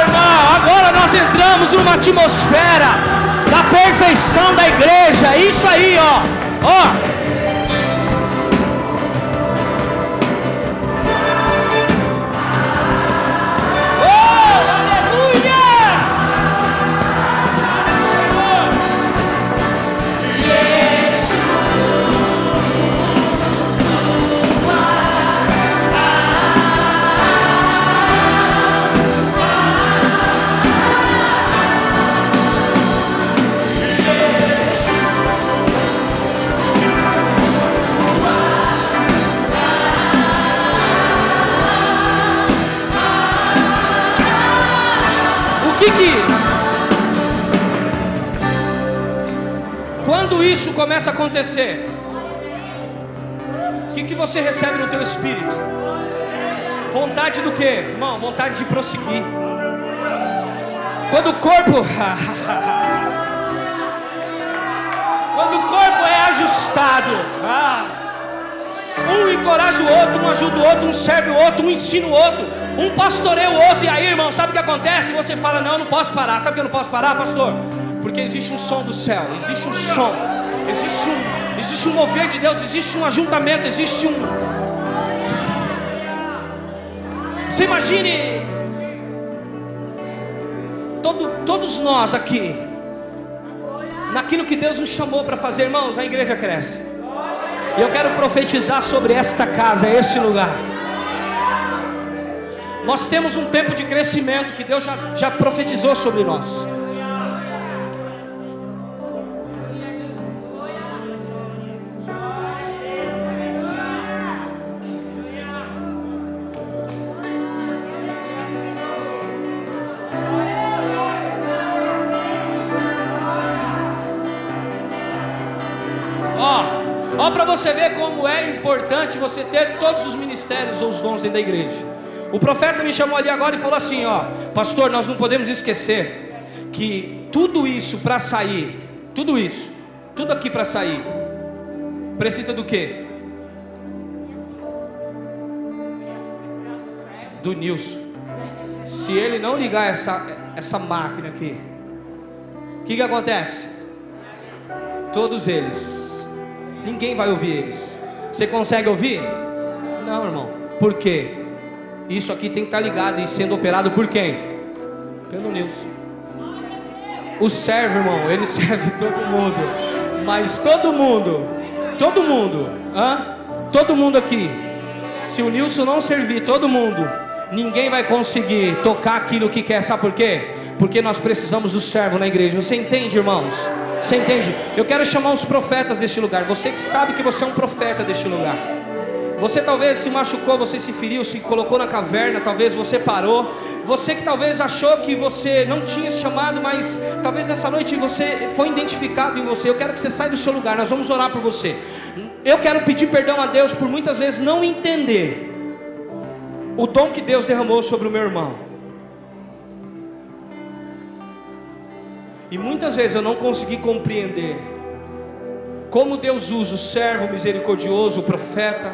Speaker 1: Irmão, agora nós entramos numa atmosfera da perfeição da igreja. Isso aí, ó. Quando isso começa a acontecer, o que você recebe no teu espírito? Vontade do quê? Irmão, vontade de prosseguir. Quando o corpo é ajustado, um encoraja o outro, um ajuda o outro, um serve o outro, um ensina o outro, um pastoreia o outro. E aí, irmão, sabe o que acontece? Você fala: não, eu não posso parar. Sabe por que eu não posso parar, pastor? Porque existe um som do céu, existe um som, existe um mover de Deus, existe um ajuntamento, existe um... Você imagine todos nós aqui, naquilo que Deus nos chamou para fazer, irmãos, a igreja cresce. E eu quero profetizar sobre esta casa, este lugar. Nós temos um tempo de crescimento que Deus já profetizou sobre nós. Para você ver como é importante você ter todos os ministérios ou os dons dentro da igreja. O profeta me chamou ali agora e falou assim: pastor, nós não podemos esquecer que tudo isso para sair, tudo aqui para sair, precisa do quê? Do Nilson. Se ele não ligar essa máquina aqui, o que acontece? Todos eles, ninguém vai ouvir eles. Você consegue ouvir? Não, irmão. Por quê? Isso aqui tem que estar ligado e sendo operado por quem? Pelo Nilson. O servo, irmão, ele serve todo mundo. Mas todo mundo aqui, se o Nilson não servir todo mundo, ninguém vai conseguir tocar aquilo que quer. Sabe por quê? Porque nós precisamos do servo na igreja. Você entende, irmãos? Você entende? Eu quero chamar os profetas deste lugar. Você que sabe que você é um profeta deste lugar. Você talvez se machucou, você se feriu, se colocou na caverna, talvez você parou. Você que talvez achou que você não tinha esse chamado, mas talvez nessa noite você foi identificado em você. Eu quero que você saia do seu lugar, nós vamos orar por você. Eu quero pedir perdão a Deus por muitas vezes não entender o dom que Deus derramou sobre o meu irmão. E muitas vezes eu não consegui compreender como Deus usa o servo misericordioso, o profeta,